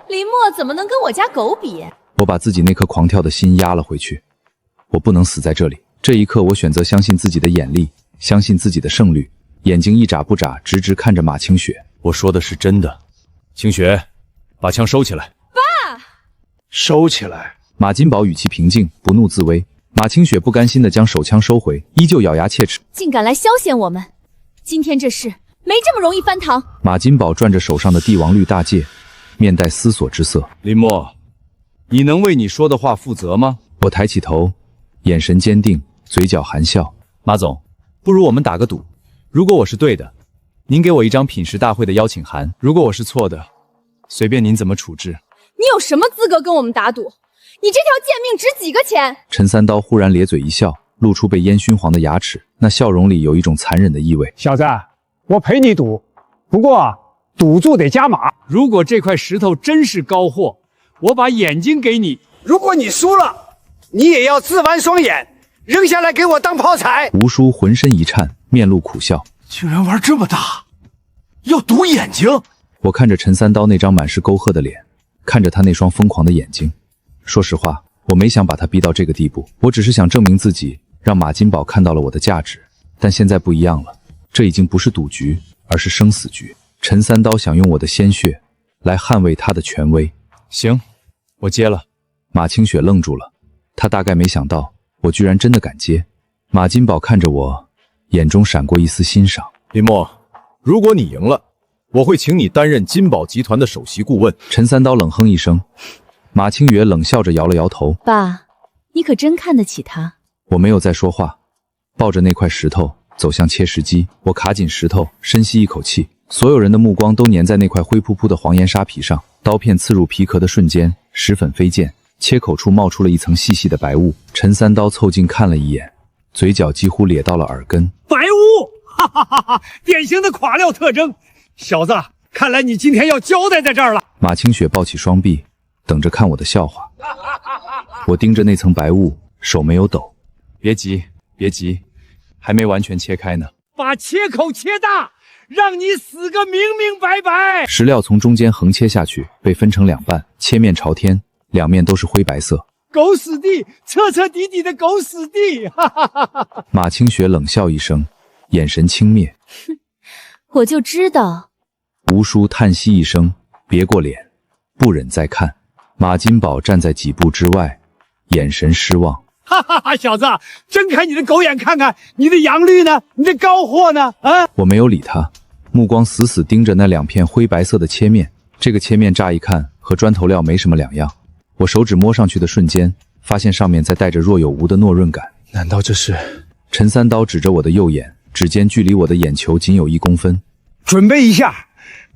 林墨怎么能跟我家狗比？我把自己那颗狂跳的心压了回去。我不能死在这里。这一刻，我选择相信自己的眼力，相信自己的胜率，眼睛一眨不眨，直直看着马清雪。我说的是真的。清雪，把枪收起来。爸，收起来。马金宝语气平静，不怒自威。马清雪不甘心地将手枪收回，依旧咬牙切齿，竟敢来消遣我们！今天这事没这么容易翻堂。马金宝转着手上的帝王绿大戒，面带思索之色。林墨，你能为你说的话负责吗？我抬起头，眼神坚定，嘴角含笑。马总，不如我们打个赌，如果我是对的，您给我一张品食大会的邀请函，如果我是错的，随便您怎么处置。你有什么资格跟我们打赌？你这条贱命值几个钱？陈三刀忽然咧嘴一笑，露出被烟熏黄的牙齿，那笑容里有一种残忍的意味。小子，我陪你赌，不过赌注得加码。如果这块石头真是高货，我把眼睛给你。如果你输了，你也要自剜双眼，扔下来给我当炮柴。吴叔浑身一颤，面露苦笑。竟然玩这么大，要赌眼睛！我看着陈三刀那张满是沟壑的脸，看着他那双疯狂的眼睛。说实话，我没想把他逼到这个地步，我只是想证明自己，让马金宝看到了我的价值。但现在不一样了，这已经不是赌局，而是生死局。陈三刀想用我的鲜血来捍卫他的权威。行，我接了。马清雪愣住了，他大概没想到我居然真的敢接。马金宝看着我，眼中闪过一丝欣赏。林墨，如果你赢了，我会请你担任金宝集团的首席顾问。陈三刀冷哼一声，马清雪冷笑着摇了摇头。爸，你可真看得起他。我没有再说话，抱着那块石头走向切石机。我卡紧石头，深吸一口气，所有人的目光都粘在那块灰扑扑的黄岩沙皮上。刀片刺入皮壳的瞬间，石粉飞溅，切口处冒出了一层细细的白雾。陈三刀凑近看了一眼，嘴角几乎咧到了耳根。白雾，哈哈哈哈！典型的垮料特征。小子，看来你今天要交代在这儿了。马清雪抱起双臂，等着看我的笑话。我盯着那层白雾，手没有抖。别急，别急，还没完全切开呢。把切口切大，让你死个明明白白。石料从中间横切下去，被分成两半，切面朝天，两面都是灰白色。狗屎地，彻彻底底的狗屎地！哈哈哈哈！马清雪冷笑一声，眼神轻蔑。我就知道。吴叔叹息一声，别过脸，不忍再看。马金宝站在几步之外，眼神失望。哈哈哈！小子，睁开你的狗眼看看，你的洋绿呢？你的高货呢？啊！我没有理他，目光死死盯着那两片灰白色的切面。这个切面乍一看和砖头料没什么两样。我手指摸上去的瞬间，发现上面在带着若有无的糯润感。难道这是？陈三刀指着我的右眼，指尖距离我的眼球仅有1公分。准备一下，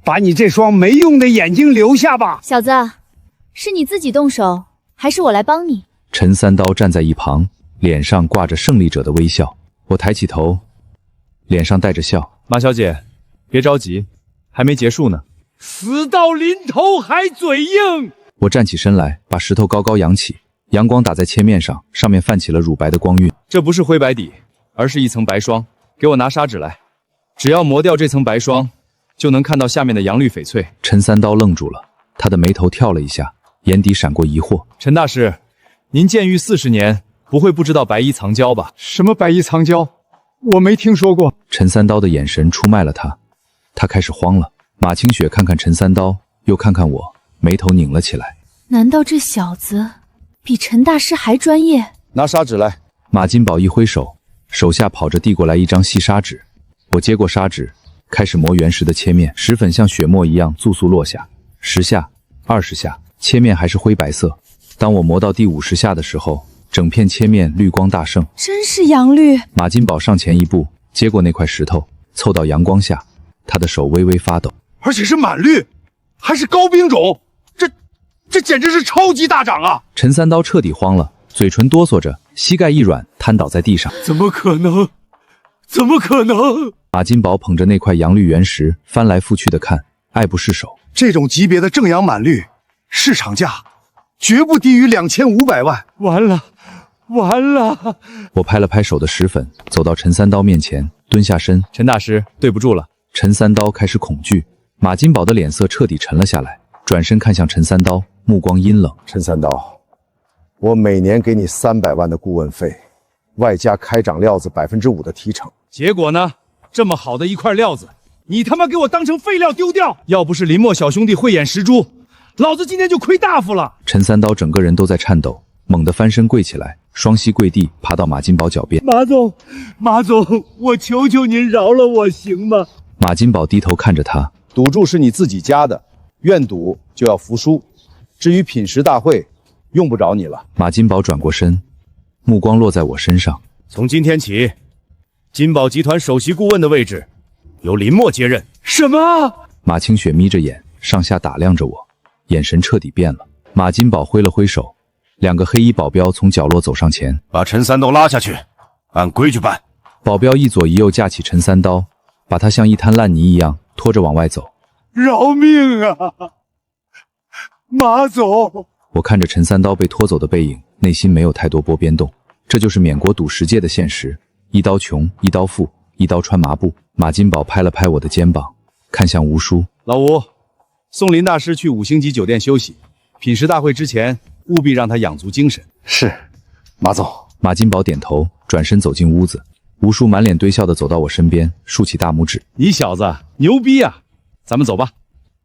把你这双没用的眼睛留下吧。小子，是你自己动手，还是我来帮你？陈三刀站在一旁，脸上挂着胜利者的微笑。我抬起头，脸上带着笑。马小姐，别着急，还没结束呢。死到临头还嘴硬。我站起身来，把石头高高扬起，阳光打在切面上，上面泛起了乳白的光晕。这不是灰白底，而是一层白霜。给我拿砂纸来，只要磨掉这层白霜，就能看到下面的阳绿翡翠。陈三刀愣住了，他的眉头跳了一下，眼底闪过疑惑。陈大师，您剑狱40年，不会不知道白衣藏娇吧？什么白衣藏娇？我没听说过。陈三刀的眼神出卖了他，他开始慌了。马清雪看看陈三刀，又看看我，眉头拧了起来。难道这小子比陈大师还专业？拿砂纸来。马金宝一挥手，手下跑着递过来一张细砂纸。我接过砂纸，开始磨原石的切面，石粉像雪沫一样簌簌落下，10下、20下，切面还是灰白色。当我磨到第50下的时候，整片切面绿光大盛，真是阳绿。马金宝上前一步，接过那块石头，凑到阳光下，他的手微微发抖。而且是满绿，还是高冰种，这简直是超级大涨啊！陈三刀彻底慌了，嘴唇哆嗦着，膝盖一软，瘫倒在地上。怎么可能？怎么可能？马金宝捧着那块阳绿原石，翻来覆去的看，爱不释手。这种级别的正阳满绿，市场价绝不低于2500万。完了，完了！我拍了拍手的石粉，走到陈三刀面前，蹲下身。陈大师，对不住了。陈三刀开始恐惧，马金宝的脸色彻底沉了下来，转身看向陈三刀，目光阴冷。陈三刀，我每年给你300万的顾问费，外加开掌料子5%的提成。结果呢？这么好的一块料子，你他妈给我当成废料丢掉！要不是林墨小兄弟慧眼识珠，老子今天就亏大发了。陈三刀整个人都在颤抖，猛地翻身跪起来，双膝跪地，爬到马金宝脚边。马总，我求求您饶了我行吗？马金宝低头看着他，赌注是你自己家的，愿赌就要服输。至于品食大会，用不着你了。马金宝转过身，目光落在我身上。从今天起，金宝集团首席顾问的位置由林默接任。什么？马清雪眯着眼，上下打量着我，眼神彻底变了。马金宝挥了挥手，两个黑衣保镖从角落走上前，把陈三刀拉下去，按规矩办。保镖一左一右架起陈三刀，把他像一滩烂泥一样拖着往外走。饶命啊，马总！我看着陈三刀被拖走的背影，内心没有太多波变动。这就是缅国赌石界的现实，一刀穷，一刀富，一刀穿麻布。马金宝拍了拍我的肩膀，看向吴叔：“老吴，送林大师去5星级酒店休息，品食大会之前务必让他养足精神。”是，马总。马金宝点头，转身走进屋子。吴叔满脸堆笑地走到我身边，竖起大拇指：“你小子牛逼啊！咱们走吧。”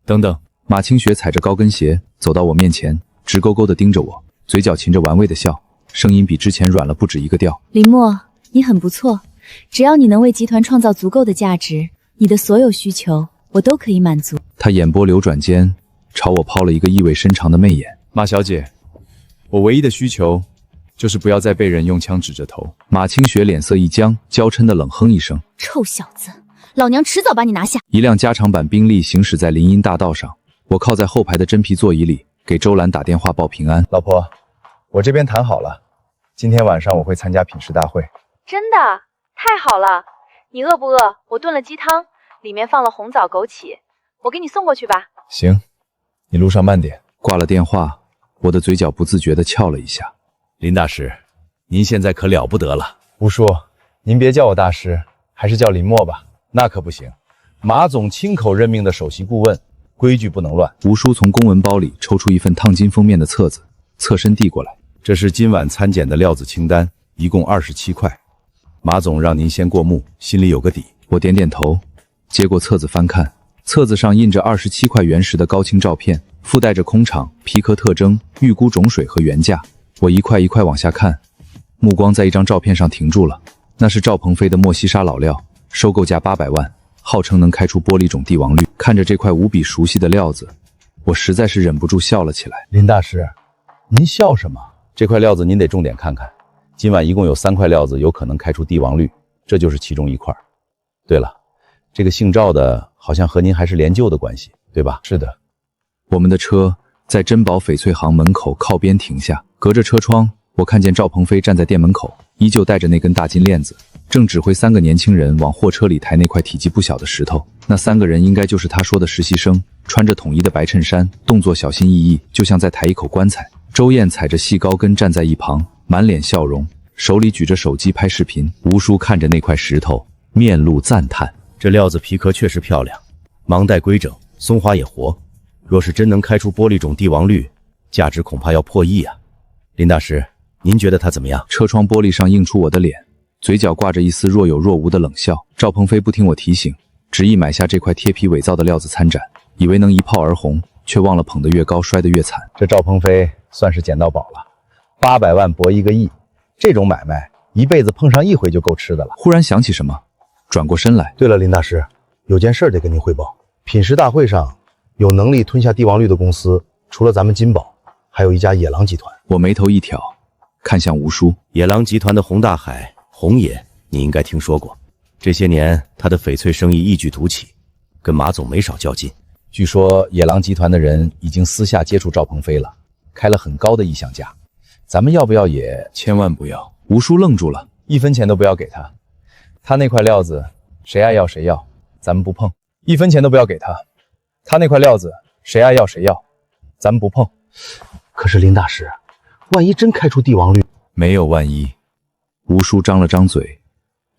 等等，马清雪踩着高跟鞋走到我面前，直勾勾地盯着我，嘴角噙着玩味的笑，声音比之前软了不止一个调。林默，你很不错，只要你能为集团创造足够的价值，你的所有需求我都可以满足。他眼波流转间，朝我抛了一个意味深长的媚眼。马小姐，我唯一的需求就是不要再被人用枪指着头。马清雪脸色一僵，娇嗔的冷哼一声：“臭小子，老娘迟早把你拿下。”一辆加长版宾利行驶在林荫大道上，我靠在后排的真皮座椅里，给周兰打电话报平安。老婆，我这边谈好了，今天晚上我会参加品食大会。真的？太好了！你饿不饿？我炖了鸡汤，里面放了红枣枸杞，我给你送过去吧。行，你路上慢点。挂了电话，我的嘴角不自觉地翘了一下。林大师，您现在可了不得了。吴叔，您别叫我大师，还是叫林默吧。那可不行，马总亲口任命的首席顾问，规矩不能乱。吴叔从公文包里抽出一份烫金封面的册子，侧身递过来。这是今晚参检的料子清单，一共27块。马总让您先过目，心里有个底。我点点头，接过册子翻看，册子上印着27块原石的高清照片，附带着空场、皮壳特征、预估种水和原价。我一块一块往下看，目光在一张照片上停住了，那是赵鹏飞的墨西沙老料，收购价800万，号称能开出玻璃种帝王绿。看着这块无比熟悉的料子，我实在是忍不住笑了起来。林大师，您笑什么？这块料子您得重点看看，今晚一共有3块料子有可能开出帝王绿，这就是其中一块。对了，这个姓赵的好像和您还是连旧的关系，对吧？是的。我们的车在珍宝翡翠行门口靠边停下，隔着车窗，我看见赵鹏飞站在店门口，依旧带着那根大金链子，正指挥3个年轻人往货车里抬那块体积不小的石头。那3个人应该就是他说的实习生，穿着统一的白衬衫，动作小心翼翼，就像在抬一口棺材。周燕踩着细高跟站在一旁，满脸笑容，手里举着手机拍视频。吴叔看着那块石头，面露赞叹。这料子皮壳确实漂亮，盲袋规整，松花也活。若是真能开出玻璃种帝王绿，价值恐怕要破亿啊！林大师，您觉得它怎么样？车窗玻璃上映出我的脸，嘴角挂着一丝若有若无的冷笑。赵鹏飞不听我提醒，执意买下这块贴皮伪造的料子参展，以为能一炮而红，却忘了捧得越高摔得越惨。这赵鹏飞算是捡到宝了，800万博1个亿，这种买卖一辈子碰上一回就够吃的了。忽然想起什么，转过身来。对了，林大师，有件事得跟您汇报。品食大会上有能力吞下帝王绿的公司，除了咱们金宝，还有一家野狼集团。我眉头一挑，看向吴叔。野狼集团的洪大海，洪爷，你应该听说过。这些年他的翡翠生意一举突起，跟马总没少较劲。据说野狼集团的人已经私下接触赵鹏飞了，开了很高的意向价。咱们要不要也？千万不要！吴叔愣住了，1分钱都不要给他。他那块料子，谁爱要谁要，咱们不碰。1分钱都不要给他。他那块料子，谁爱要谁要，咱们不碰。可是林大师，万一真开出帝王绿，没有万一。吴叔张了张嘴，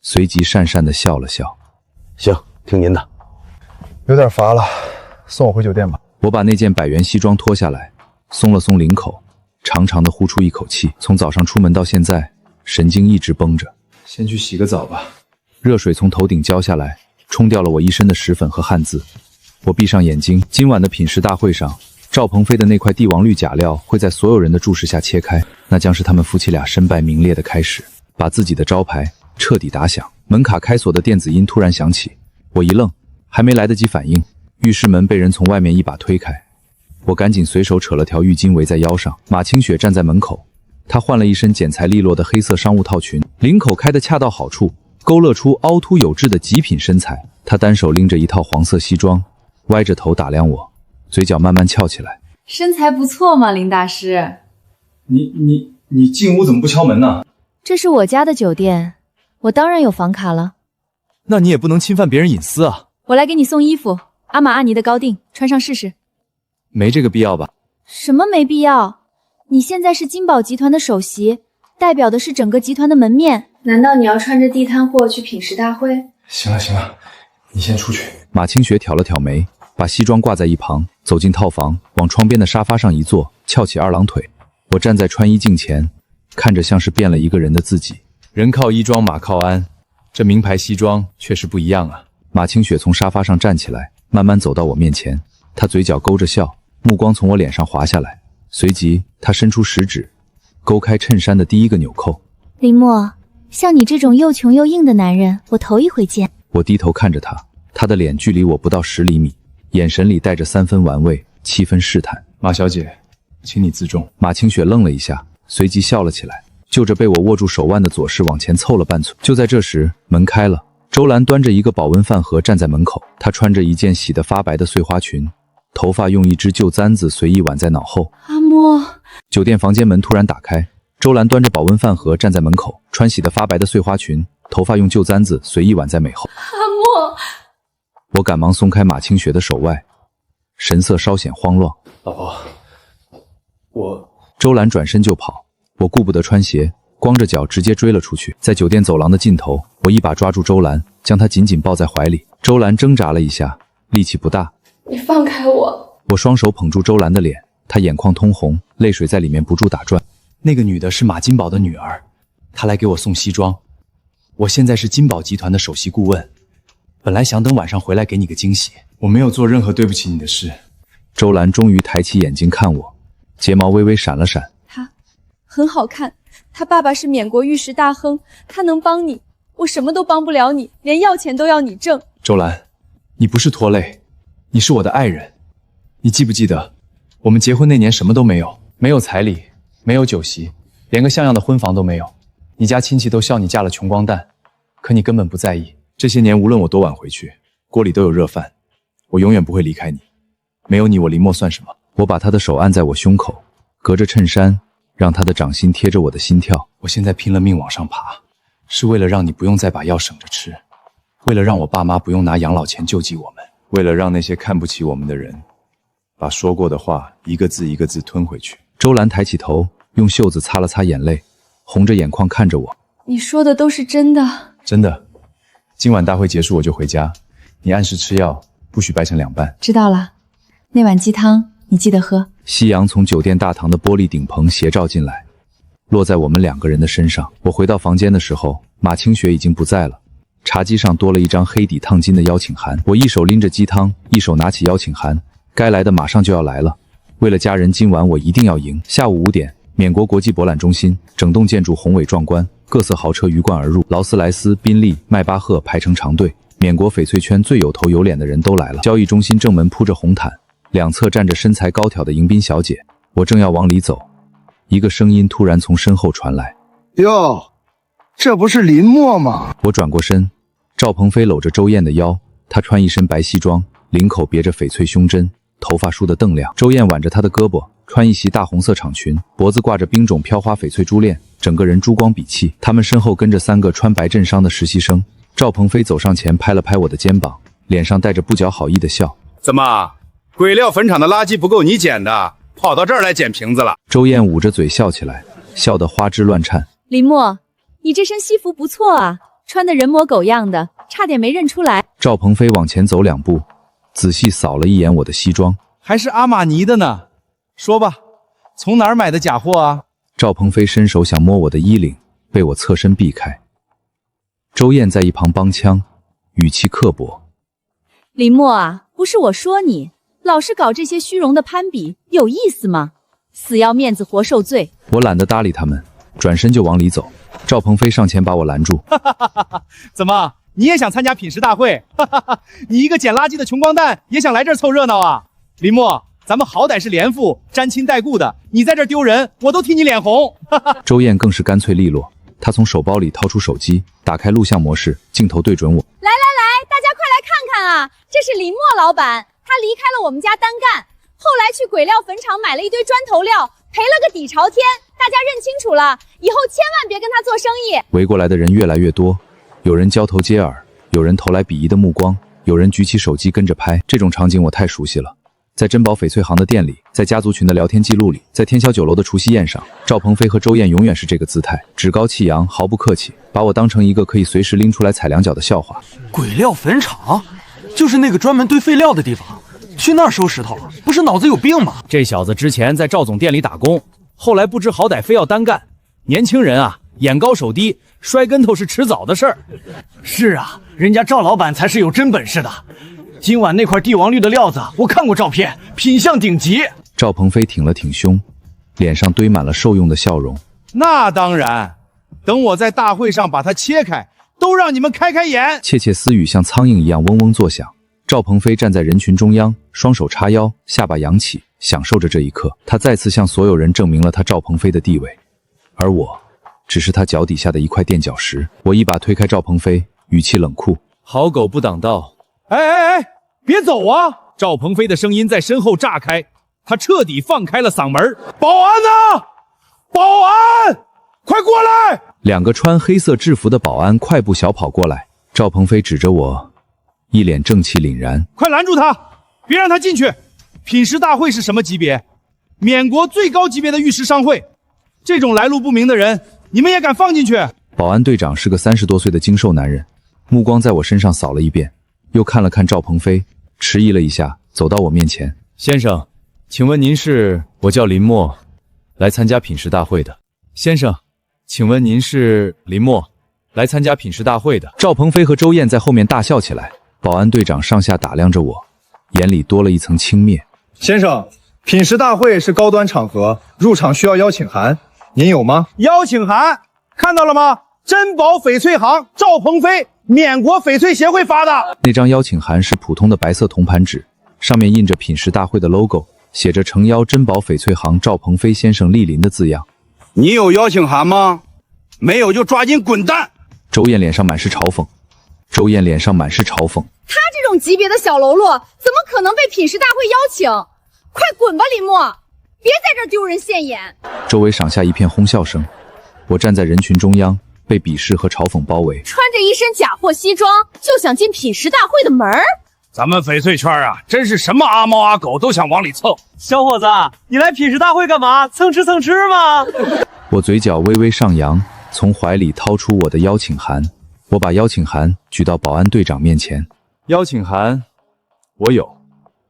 随即讪讪地笑了笑。行，听您的。有点乏了，送我回酒店吧。我把那件100元西装脱下来，松了松领口，长长的呼出一口气。从早上出门到现在，神经一直绷着。先去洗个澡吧。热水从头顶浇下来，冲掉了我一身的石粉和汗渍。我闭上眼睛，今晚的品食大会上，赵鹏飞的那块帝王绿假料会在所有人的注视下切开，那将是他们夫妻俩身败名裂的开始，把自己的招牌彻底打响。门卡开锁的电子音突然响起，我一愣，还没来得及反应，浴室门被人从外面一把推开，我赶紧随手扯了条浴巾围在腰上。马清雪站在门口，她换了一身剪裁利落的黑色商务套裙，领口开得恰到好处，勾勒出凹凸有致的极品身材。他单手拎着一套黄色西装，歪着头打量我，嘴角慢慢翘起来。身材不错嘛，林大师。你进屋怎么不敲门呢？这是我家的酒店，我当然有房卡了。那你也不能侵犯别人隐私啊。我来给你送衣服，阿玛阿尼的高定，穿上试试。没这个必要吧？什么没必要？你现在是金宝集团的首席，代表的是整个集团的门面。难道你要穿着地摊货去品食大会？行了，你先出去。马清雪挑了挑眉，把西装挂在一旁，走进套房，往窗边的沙发上一坐，翘起二郎腿。我站在穿衣镜前，看着像是变了一个人的自己。人靠衣装，马靠鞍，这名牌西装确实不一样啊。马清雪从沙发上站起来，慢慢走到我面前，她嘴角勾着笑，目光从我脸上滑下来，随即她伸出食指，勾开衬衫的第一个纽扣。林墨，像你这种又穷又硬的男人，我头一回见。我低头看着他，他的脸距离我不到10厘米，眼神里带着3分玩味，7分试探。马小姐，请你自重。马清雪愣了一下，随即笑了起来，就着被我握住手腕的左势往前凑了半寸。就在这时，门开了，周兰端着一个保温饭盒站在门口，她穿着一件洗得发白的碎花裙，头发用一只旧簪子随意挽在脑后。阿莫，酒店房间门突然打开，周兰端着保温饭盒站在门口，穿洗得发白的碎花裙，头发用旧簪子随意挽在眉后。阿莫，我赶忙松开马清雪的手腕，神色稍显慌乱。老婆，我……周兰转身就跑，我顾不得穿鞋，光着脚直接追了出去。在酒店走廊的尽头，我一把抓住周兰，将她紧紧抱在怀里。周兰挣扎了一下，力气不大。你放开我！我双手捧住周兰的脸，她眼眶通红，泪水在里面不住打转。那个女的是马金宝的女儿，她来给我送西装。我现在是金宝集团的首席顾问，本来想等晚上回来给你个惊喜，我没有做任何对不起你的事。周兰终于抬起眼睛看我，睫毛微微闪了闪。他很好看，他爸爸是缅国玉石大亨，他能帮你，我什么都帮不了你，连要钱都要你挣。周兰，你不是拖累，你是我的爱人。你记不记得，我们结婚那年什么都没有，没有彩礼，没有酒席，连个像样的婚房都没有。你家亲戚都笑你嫁了穷光蛋，可你根本不在意。这些年无论我多晚回去，锅里都有热饭，我永远不会离开你。没有你，我林墨算什么？我把他的手按在我胸口，隔着衬衫，让他的掌心贴着我的心跳。我现在拼了命往上爬，是为了让你不用再把药省着吃，为了让我爸妈不用拿养老钱救济我们，为了让那些看不起我们的人把说过的话一个字一个字吞回去。周兰抬起头，用袖子擦了擦眼泪，红着眼眶看着我。你说的都是真的？真的。今晚大会结束我就回家，你按时吃药，不许掰成2半。知道了，那碗鸡汤你记得喝。夕阳从酒店大堂的玻璃顶棚斜照进来，落在我们2个人的身上。我回到房间的时候，马清雪已经不在了，茶几上多了一张黑底烫金的邀请函。我一手拎着鸡汤，一手拿起邀请函，该来的马上就要来了。为了家人，今晚我一定要赢。下午5点，缅国国际博览中心，整栋建筑宏伟壮观，各色豪车鱼贯而入，劳斯莱斯、宾利、迈巴赫排成长队。缅国翡翠圈最有头有脸的人都来了。交易中心正门铺着红毯，两侧站着身材高挑的迎宾小姐。我正要往里走，一个声音突然从身后传来：“哟，这不是林墨吗？”我转过身，赵鹏飞搂着周燕的腰，他穿一身白西装，领口别着翡翠胸针，头发梳得锃亮。周燕挽着他的胳膊，穿一袭大红色长裙，脖子挂着冰种飘花翡翠珠链，整个人珠光比气。他们身后跟着3个穿白衬衫的实习生。赵鹏飞走上前拍了拍我的肩膀，脸上带着不怀好意的笑：“怎么，鬼料坟场的垃圾不够你捡的，跑到这儿来捡瓶子了？”周燕捂着嘴笑起来，笑得花枝乱颤。林墨，你这身西服不错啊，穿得人模狗样的，差点没认出来。赵鹏飞往前走2步，仔细扫了一眼我的西装，还是阿玛尼的呢。说吧，从哪儿买的假货啊？赵鹏飞伸手想摸我的衣领，被我侧身避开。周燕在一旁帮腔，语气刻薄：“林墨啊，不是我说你，老是搞这些虚荣的攀比，有意思吗？死要面子活受罪。”我懒得搭理他们，转身就往里走。赵鹏飞上前把我拦住：“怎么，你也想参加品食大会？你一个捡垃圾的穷光蛋，也想来这儿凑热闹啊？林墨，咱们好歹是连父，沾亲带故的，你在这儿丢人，我都替你脸红。”周燕更是干脆利落，她从手包里掏出手机，打开录像模式，镜头对准我：“来，大家快来看看啊，这是林默老板，他离开了我们家单干，后来去鬼料坟场买了一堆砖头料，赔了个底朝天，大家认清楚了，以后千万别跟他做生意。围过来的人越来越多，有人交头接耳，有人投来鄙夷的目光，有人举起手机跟着拍。这种场景我太熟悉了。在珍宝翡翠行的店里，在家族群的聊天记录里，在天霄酒楼的除夕宴上，赵鹏飞和周燕永远是这个姿态，趾高气扬，毫不客气，把我当成一个可以随时拎出来踩两脚的笑话。鬼料坟场，就是那个专门堆废料的地方，去那儿收石头，不是脑子有病吗？这小子之前在赵总店里打工，后来不知好歹非要单干。年轻人啊，眼高手低，摔跟头是迟早的事儿。是啊，人家赵老板才是有真本事的。今晚那块帝王绿的料子，我看过照片，品相顶级。赵鹏飞挺了挺胸，脸上堆满了受用的笑容。那当然，等我在大会上把它切开，都让你们开开眼。窃窃私语像苍蝇一样嗡嗡作响。赵鹏飞站在人群中央，双手叉腰，下巴扬起，享受着这一刻。他再次向所有人证明了他赵鹏飞的地位，而我只是他脚底下的一块垫脚石。我一把推开赵鹏飞，语气冷酷：好狗不挡道。哎，别走啊！赵鹏飞的声音在身后炸开，他彻底放开了嗓门。保安呢？保安，快过来！两个穿黑色制服的保安快步小跑过来。赵鹏飞指着我，一脸正气凛然：快拦住他，别让他进去！品食大会是什么级别？缅国最高级别的玉石商会，这种来路不明的人，你们也敢放进去？保安队长是个30多岁的精瘦男人，目光在我身上扫了一遍，又看了看赵鹏飞，迟疑了一下，走到我面前：先生，请问您是？我叫林默，来参加品食大会的。先生，请问您是？林默，来参加品食大会的。赵鹏飞和周燕在后面大笑起来，保安队长上下打量着我，眼里多了一层轻蔑。先生，品食大会是高端场合，入场需要邀请函，您有吗？邀请函看到了吗？珍宝翡翠行赵鹏飞，缅国翡翠协会发的。那张邀请函是普通的白色铜盘纸，上面印着品食大会的 logo， 写着诚邀珍宝荸翠行赵鹏飞先生莅临的字样。你有邀请函吗？没有就抓紧滚蛋！周燕脸上满是嘲讽。他这种级别的小喽啰，怎么可能被品食大会邀请？快滚吧，林默！别在这儿丢人现眼！周围上下一片哄笑声。我站在人群中央，被鄙视和嘲讽包围。穿着一身假货西装，就想进品食大会的门儿？咱们翡翠圈啊，真是什么阿猫阿狗都想往里蹭。小伙子，你来品食大会干嘛？蹭吃蹭吃吗？我嘴角微微上扬，从怀里掏出我的邀请函。我把邀请函举到保安队长面前。邀请函我有，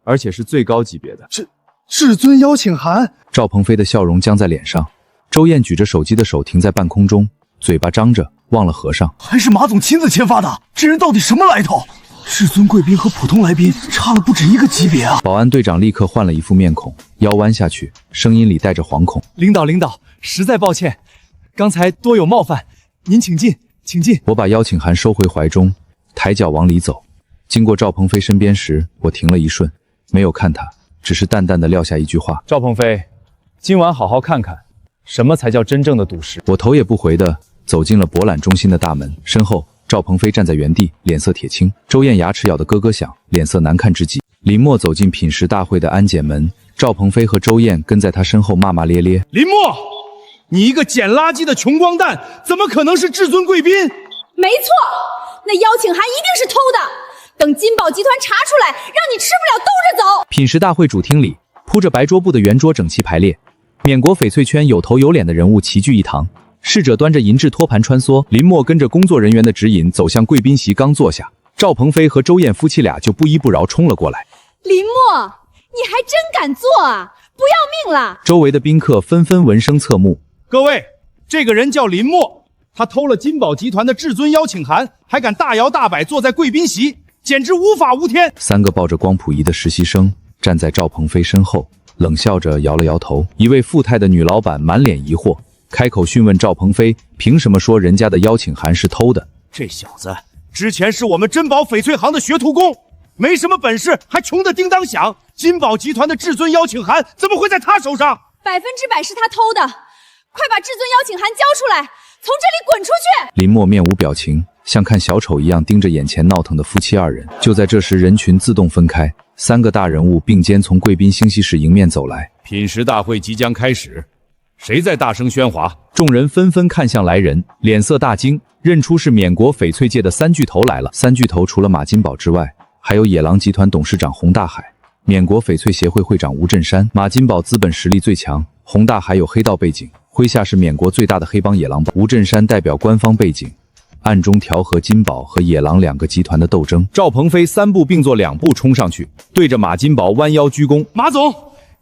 而且是最高级别的。至尊邀请函。赵鹏飞的笑容僵在脸上。周燕举着手机的手停在半空中，嘴巴张着，忘了合上。还是马总亲自签发的，这人到底什么来头？至尊贵宾和普通来宾差了不止一个级别啊！保安队长立刻换了一副面孔，腰弯下去，声音里带着惶恐。领导，实在抱歉，刚才多有冒犯，您请进，请进。我把邀请函收回怀中，抬脚往里走。经过赵鹏飞身边时，我停了一瞬，没有看他，只是淡淡的撂下一句话：赵鹏飞，今晚好好看看什么才叫真正的赌石。我头也不回的走进了博览中心的大门，身后赵鹏飞站在原地，脸色铁青。周燕牙齿咬得咯咯响，脸色难看之极。林默走进品食大会的安检门，赵鹏飞和周燕跟在他身后骂骂咧咧。林默，你一个捡垃圾的穷光蛋，怎么可能是至尊贵宾？没错，那邀请函一定是偷的。等金宝集团查出来，让你吃不了兜着走。品食大会主厅里，铺着白桌布的圆桌整齐排列，缅国翡翠圈有头有脸的人物齐聚一堂。侍者端着银质托盘穿梭，林默跟着工作人员的指引走向贵宾席，刚坐下，赵鹏飞和周燕夫妻俩就不依不饶冲了过来。林默，你还真敢做啊！不要命了！周围的宾客纷纷闻声侧目。各位，这个人叫林默，他偷了金宝集团的至尊邀请函，还敢大摇大摆坐在贵宾席，简直无法无天。3个抱着光谱仪的实习生站在赵鹏飞身后，冷笑着摇了摇头。一位富态的女老板满脸疑惑，开口讯问赵鹏飞，凭什么说人家的邀请函是偷的？这小子之前是我们珍宝翡翠行的学徒工，没什么本事，还穷得叮当响。金宝集团的至尊邀请函怎么会在他手上？100%是他偷的！快把至尊邀请函交出来，从这里滚出去！林默面无表情，像看小丑一样盯着眼前闹腾的夫妻二人。就在这时，人群自动分开，3个大人物并肩从贵宾兴息室迎面走来。品食大会即将开始，谁在大声喧哗？众人纷纷看向来人，脸色大惊，认出是缅国翡翠界的3巨头来了。3巨头除了马金宝之外，还有野狼集团董事长洪大海、缅国翡翠协会会长吴振山。马金宝资本实力最强，洪大海有黑道背景，麾下是缅国最大的黑帮野狼帮。吴振山代表官方背景，暗中调和金宝和野狼2个集团的斗争。赵鹏飞3步并作2步冲上去，对着马金宝弯腰鞠躬。马总，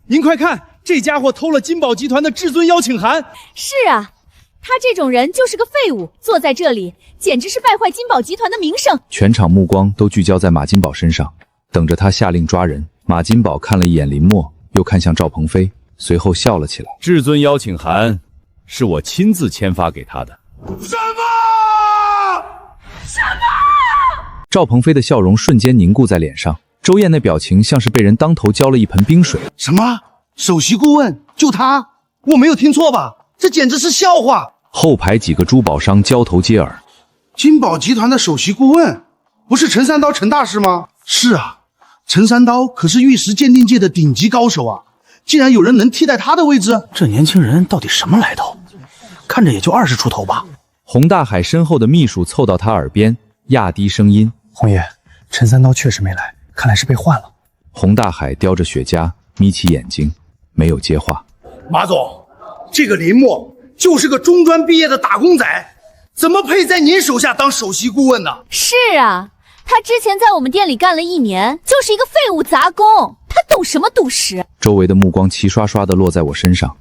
您快看，这家伙偷了金宝集团的至尊邀请函。是啊，他这种人就是个废物，坐在这里简直是败坏金宝集团的名声。全场目光都聚焦在马金宝身上，等着他下令抓人。马金宝看了一眼林默，又看向赵鹏飞，随后笑了起来。至尊邀请函是我亲自签发给他的。什么？什么？赵鹏飞的笑容瞬间凝固在脸上，周燕那表情像是被人当头浇了一盆冰水。什么？首席顾问就他？我没有听错吧？这简直是笑话！后排几个珠宝商交头接耳。金宝集团的首席顾问不是陈三刀陈大师吗？是啊，陈三刀可是玉石鉴定界的顶级高手啊，竟然有人能替代他的位置？这年轻人到底什么来头？看着也就20出头吧。洪大海身后的秘书凑到他耳边，压低声音：“洪爷，陈三刀确实没来，看来是被换了。”洪大海叼着雪茄，眯起眼睛，没有接话。马总，这个林默就是个中专毕业的打工仔，怎么配在您手下当首席顾问呢？是啊，他之前在我们店里干了1年，就是一个废物杂工，他懂什么赌石？周围的目光齐刷刷地落在我身上，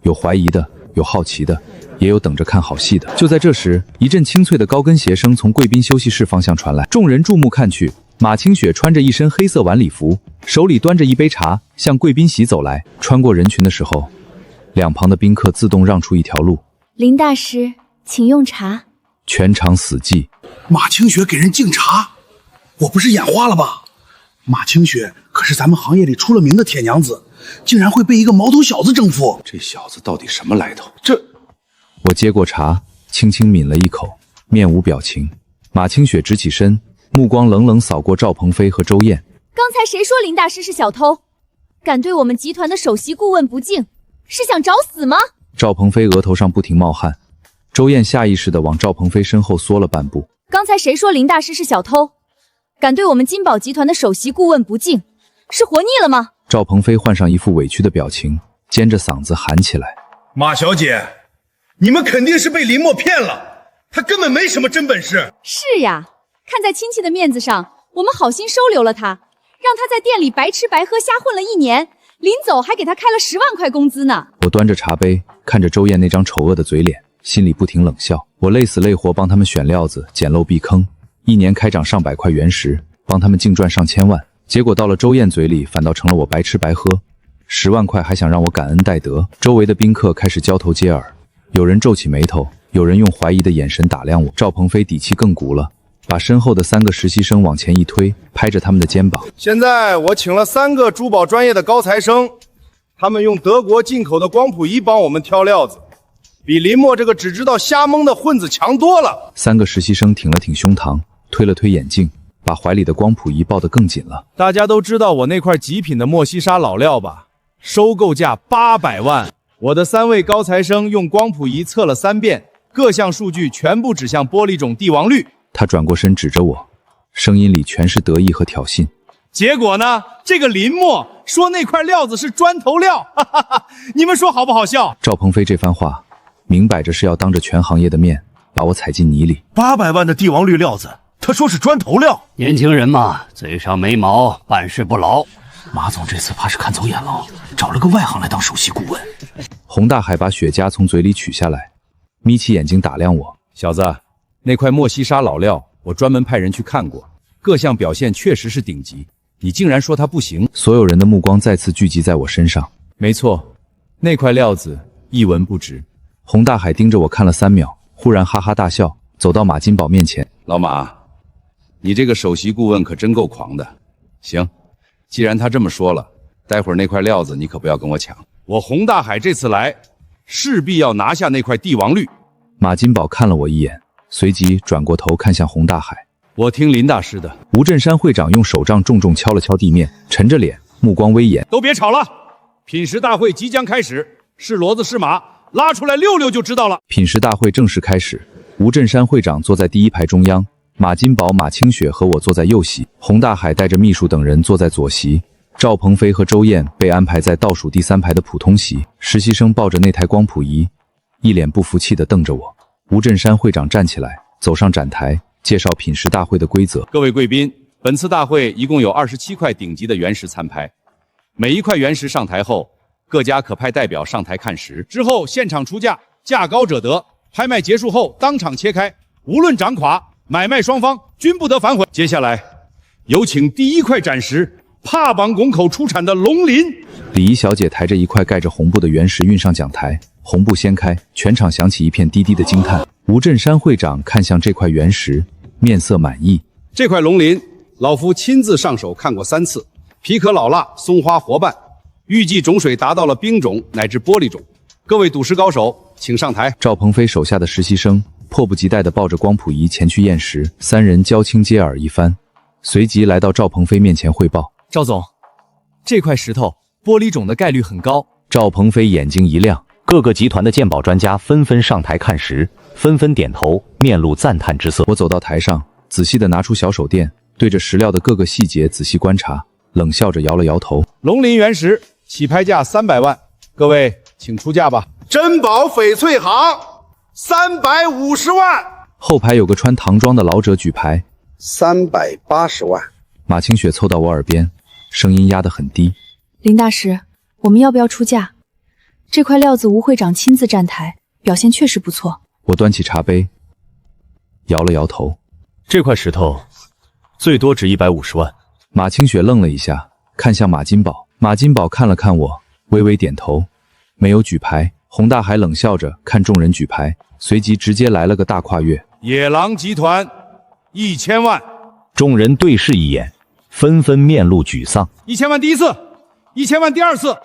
有怀疑的，有好奇的，也有等着看好戏的。就在这时，一阵清脆的高跟鞋声从贵宾休息室方向传来，众人注目看去，马清雪穿着一身黑色晚礼服，手里端着一杯茶，向贵宾席走来。穿过人群的时候，两旁的宾客自动让出一条路。林大师，请用茶。全场死寂。马清雪给人敬茶，我不是眼花了吧？马清雪可是咱们行业里出了名的铁娘子，竟然会被一个毛头小子征服，这小子到底什么来头？我接过茶，轻轻抿了一口，面无表情。马清雪直起身，目光冷冷扫过赵鹏飞和周燕。刚才谁说林大师是小偷？敢对我们集团的首席顾问不敬，是想找死吗？赵鹏飞额头上不停冒汗，周燕下意识地往赵鹏飞身后缩了半步。刚才谁说林大师是小偷？敢对我们金宝集团的首席顾问不敬，是活腻了吗？赵鹏飞换上一副委屈的表情，尖着嗓子喊起来：马小姐，你们肯定是被林默骗了，他根本没什么真本事。是呀，看在亲戚的面子上，我们好心收留了他，让他在店里白吃白喝瞎混了1年，临走还给他开了10万块工资呢。我端着茶杯，看着周燕那张丑恶的嘴脸，心里不停冷笑。我累死累活帮他们选料子，捡漏避坑，1年开涨上百块原石，帮他们净赚上千万。结果到了周燕嘴里，反倒成了我白吃白喝，10万块还想让我感恩戴德。周围的宾客开始交头接耳，有人皱起眉头，有人用怀疑的眼神打量我。赵鹏飞底气更鼓了，把身后的3个实习生往前一推，拍着他们的肩膀。现在我请了3个珠宝专业的高材生，他们用德国进口的光谱仪帮我们挑料子，比林默这个只知道瞎蒙的混子强多了。3个实习生挺了挺胸膛，推了推眼镜，把怀里的光谱仪抱得更紧了。大家都知道我那块极品的莫西沙老料吧？收购价800万。我的3位高材生用光谱仪测了3遍，各项数据全部指向玻璃种帝王绿。他转过身指着我，声音里全是得意和挑衅。结果呢？这个林默说那块料子是砖头料，哈哈哈！你们说好不好笑？赵鹏飞这番话，明摆着是要当着全行业的面把我踩进泥里。800万的帝王绿料子，他说是砖头料。年轻人嘛，嘴上没毛，办事不牢。马总这次怕是看走眼了，找了个外行来当首席顾问。洪大海把雪茄从嘴里取下来，眯起眼睛打量我。小子，那块莫西沙老料，我专门派人去看过，各项表现确实是顶级。你竟然说它不行？所有人的目光再次聚集在我身上。没错，那块料子一文不值。洪大海盯着我看了3秒，忽然哈哈大笑，走到马金宝面前。老马，你这个首席顾问可真够狂的。行，既然他这么说了，待会儿那块料子你可不要跟我抢。我洪大海这次来，势必要拿下那块帝王绿。马金宝看了我一眼，随即转过头看向洪大海。我听林大师的。吴镇山会长用手杖重重敲了敲地面，沉着脸，目光威严。都别吵了，品食大会即将开始，是骡子是马，拉出来溜溜就知道了。品食大会正式开始，吴镇山会长坐在第一排中央，马金宝、马清雪和我坐在右席，洪大海带着秘书等人坐在左席，赵鹏飞和周燕被安排在倒数第3排的普通席。实习生抱着那台光谱仪，一脸不服气地瞪着我。吴镇山会长站起来，走上展台，介绍品食大会的规则。各位贵宾，本次大会一共有27块顶级的原石参拍，每一块原石上台后，各家可派代表上台看石，之后现场出价，价高者得。拍卖结束后当场切开，无论涨垮，买卖双方均不得反悔。接下来有请第一块展石，帕榜拱口出产的龙鳞。礼仪小姐抬着一块盖着红布的原石运上讲台，红布掀开，全场响起一片低低的惊叹。吴镇山会长看向这块原石，面色满意。这块龙鳞，老夫亲自上手看过3次，皮壳老辣，松花活瓣，预计种水达到了冰种乃至玻璃种。各位赌石高手，请上台。赵鹏飞手下的实习生迫不及待地抱着光谱仪前去验石，3人交轻接耳一番，随即来到赵鹏飞面前汇报。赵总，这块石头玻璃种的概率很高。赵鹏飞眼睛一亮，各个集团的鉴宝专家纷纷上台看石，纷纷点头，面露赞叹之色。我走到台上，仔细地拿出小手电，对着石料的各个细节仔细观察，冷笑着摇了摇头。龙鳞原石起拍价300万，各位请出价吧。珍宝翡翠行350万。后排有个穿唐装的老者举牌380万。马清雪凑到我耳边，声音压得很低。林大师，我们要不要出价？这块料子吴会长亲自站台，表现确实不错。我端起茶杯，摇了摇头。这块石头最多值150万。马清雪愣了一下，看向马金宝。马金宝看了看我，微微点头，没有举牌。洪大海冷笑着看众人举牌，随即直接来了个大跨越。野狼集团1000万。众人对视一眼，纷纷面露沮丧。1000万第一次，1000万第2次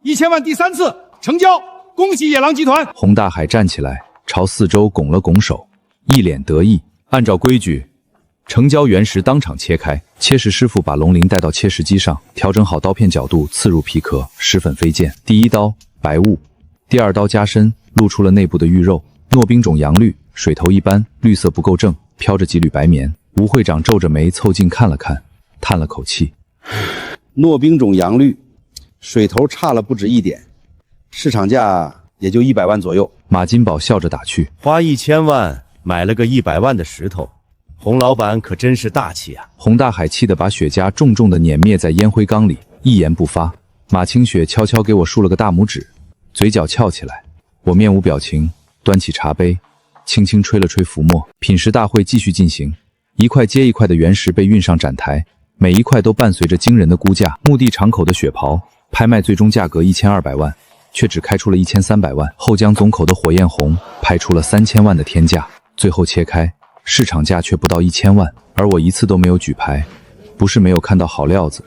，1000万第3次，成交！恭喜野狼集团！洪大海站起来，朝四周拱了拱手，一脸得意。按照规矩，成交原石当场切开。切石师傅把龙鳞带到切石机上，调整好刀片角度，刺入皮壳，石粉飞溅。第一刀白雾，第2刀加深，露出了内部的玉肉。糯冰种阳绿，水头一般，绿色不够正，飘着几缕白棉。吴会长皱着眉凑近看了看，叹了口气。糯冰种阳绿，水头差了不止1点，市场价也就100万左右。马金宝笑着打趣：花1000万买了个100万的石头，洪老板可真是大气啊！洪大海气得把雪茄重重地碾灭在烟灰缸里，一言不发。马清雪悄悄给我竖了个大拇指，嘴角翘起来。我面无表情，端起茶杯，轻轻吹了吹浮沫。品食大会继续进行，一块接一块的原石被运上展台，每一块都伴随着惊人的估价。墓地敞口的雪袍，拍卖最终价格1200万，却只开出了1300万。后江总口的火焰红拍出了3000万的天价，最后切开，市场价却不到1000万。而我一次都没有举牌，不是没有看到好料子，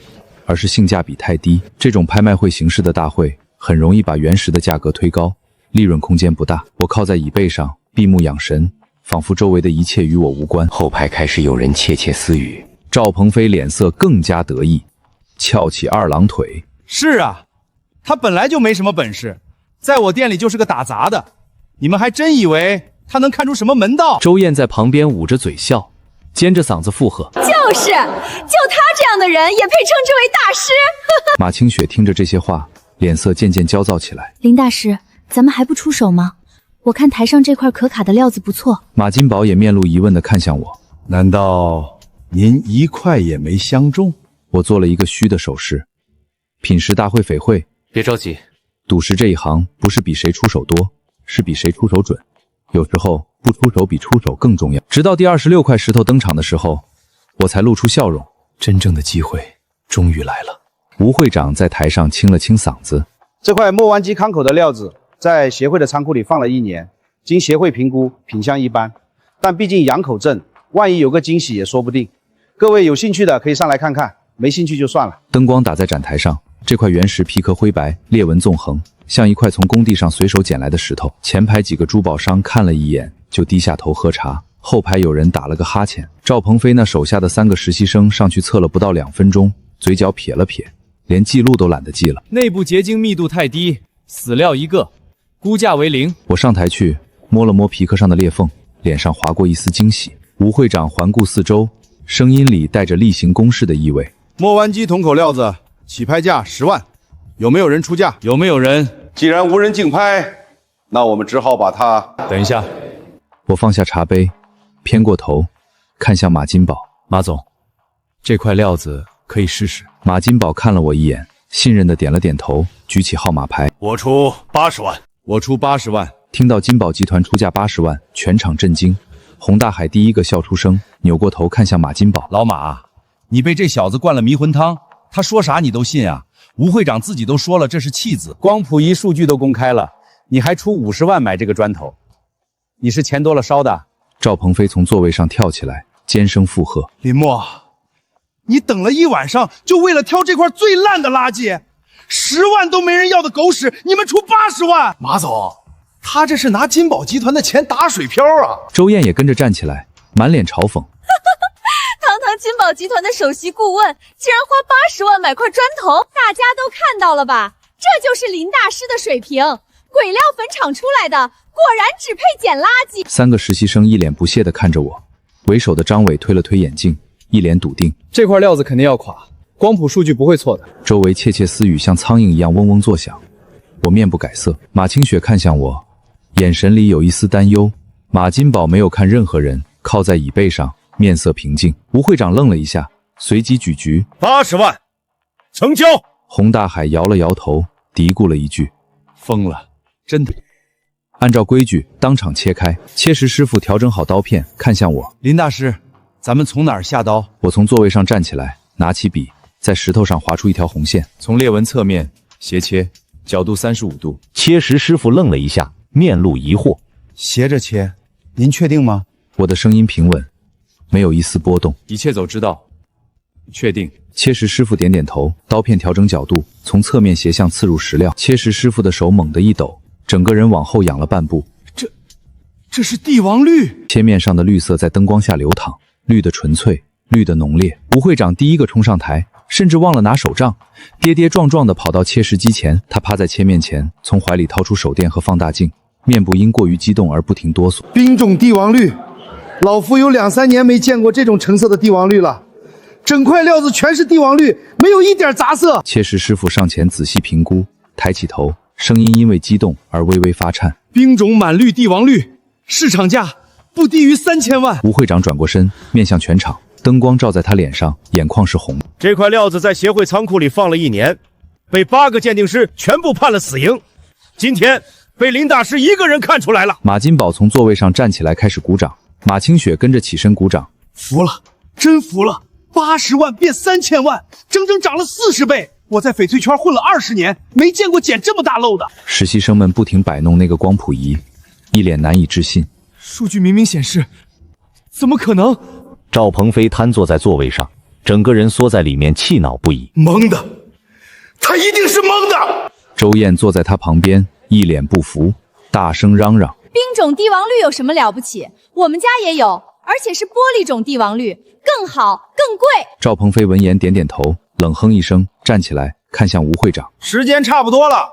而是性价比太低。这种拍卖会形式的大会，很容易把原石的价格推高，利润空间不大。我靠在椅背上，闭目养神，仿佛周围的一切与我无关。后排开始有人窃窃私语。赵鹏飞脸色更加得意，翘起2郎腿。是啊，他本来就没什么本事，在我店里就是个打杂的，你们还真以为他能看出什么门道？周燕在旁边捂着嘴笑，尖着嗓子附和：就是，就他这样的人也配称之为大师。马清雪听着这些话，脸色渐渐焦躁起来。林大师，咱们还不出手吗？我看台上这块可卡的料子不错。马金宝也面露疑问地看向我。难道您1块也没相中？我做了一个虚的手势。品食大会匪会，别着急，赌石这一行不是比谁出手多，是比谁出手准。有时候不出手比出手更重要。直到第26块石头登场的时候，我才露出笑容。真正的机会终于来了。吴会长在台上清了清嗓子。这块莫湾基康口的料子在协会的仓库里放了1年，经协会评估品相一般，但毕竟阳口镇，万一有个惊喜也说不定。各位有兴趣的可以上来看看，没兴趣就算了。灯光打在展台上，这块原石皮壳灰白，裂纹纵横，像一块从工地上随手捡来的石头。前排几个珠宝商看了一眼，就低下头喝茶。后排有人打了个哈欠。赵鹏飞那手下的3个实习生上去测了不到2分钟，嘴角撇了撇，连记录都懒得记了。内部结晶密度太低，死料1个，估价为0。我上台去摸了摸皮壳上的裂缝，脸上划过一丝惊喜。吴会长环顾四周，声音里带着例行公事的意味。莫湾机桶口料子起拍价10万，有没有人出价？有没有人？既然无人竞拍，那我们只好把它……等一下，我放下茶杯，偏过头看向马金宝。马总，这块料子可以试试。马金宝看了我一眼，信任的点了点头，举起号码牌。我出80万，我出80万。听到金宝集团出价80万，全场震惊。洪大海第一个笑出声，扭过头看向马金宝。老马，你被这小子灌了迷魂汤，他说啥你都信啊？吴会长自己都说了这是弃子，光谱仪数据都公开了，你还出50万买这个砖头，你是钱多了烧的？赵鹏飞从座位上跳起来，尖声附和：林默，你等了一晚上，就为了挑这块最烂的垃圾，10万都没人要的狗屎，你们出80万？马总，他这是拿金宝集团的钱打水漂啊！周燕也跟着站起来，满脸嘲讽。堂堂金宝集团的首席顾问，竟然花80万买块砖头，大家都看到了吧？这就是林大师的水平，鬼料粉厂出来的，果然只配捡垃圾。3个实习生一脸不屑地看着我，为首的张伟推了推眼镜，一脸笃定：这块料子肯定要垮，光谱数据不会错的。周围窃窃私语像苍蝇一样嗡嗡作响。我面不改色，马清雪看向我，眼神里有一丝担忧。马金宝没有看任何人，靠在椅背上，面色平静。吴会长愣了一下，随即举局80万，成交。洪大海摇了摇头，嘀咕了一句：疯了，真的。按照规矩，当场切开。切石师傅调整好刀片，看向我：林大师，咱们从哪儿下刀？我从座位上站起来，拿起笔，在石头上划出一条红线，从裂纹侧面斜切，角度35度。切石师傅愣了一下，面露疑惑：斜着切，您确定吗？我的声音平稳，没有一丝波动。一切走之道，确定。切石师傅点点头，刀片调整角度，从侧面斜向刺入石料。切石师傅的手猛地一抖，整个人往后仰了半步。这是帝王绿。切面上的绿色在灯光下流淌，绿的纯粹，绿的浓烈。吴会长第一个冲上台，甚至忘了拿手杖，跌跌撞撞地跑到切石机前。他趴在切面前，从怀里掏出手电和放大镜，面部因过于激动而不停哆嗦。冰种帝王绿，老夫有2、3年没见过这种成色的帝王绿了。整块料子全是帝王绿，没有一点杂色。切石师傅上前仔细评估，抬起头，声音因为激动而微微发颤。冰种满绿帝王绿，市场价不低于3000万。吴会长转过身，面向全场，灯光照在他脸上，眼眶是红。这块料子在协会仓库里放了1年，被8个鉴定师全部判了死刑。今天被林大师一个人看出来了。马金宝从座位上站起来，开始鼓掌。马清雪跟着起身鼓掌。服了，真服了！80万变3000万，整整涨了40倍。我在翡翠圈混了20年，没见过捡这么大漏的。实习生们不停摆弄那个光谱仪，一脸难以置信。数据明明显示，怎么可能？赵鹏飞瘫坐在座位上，整个人缩在里面，气恼不已。蒙的，他一定是蒙的。周燕坐在他旁边，一脸不服，大声嚷嚷：冰种帝王绿有什么了不起？我们家也有，而且是玻璃种帝王绿，更好更贵。赵鹏飞闻言点点头，冷哼一声，站起来看向吴会长：时间差不多了，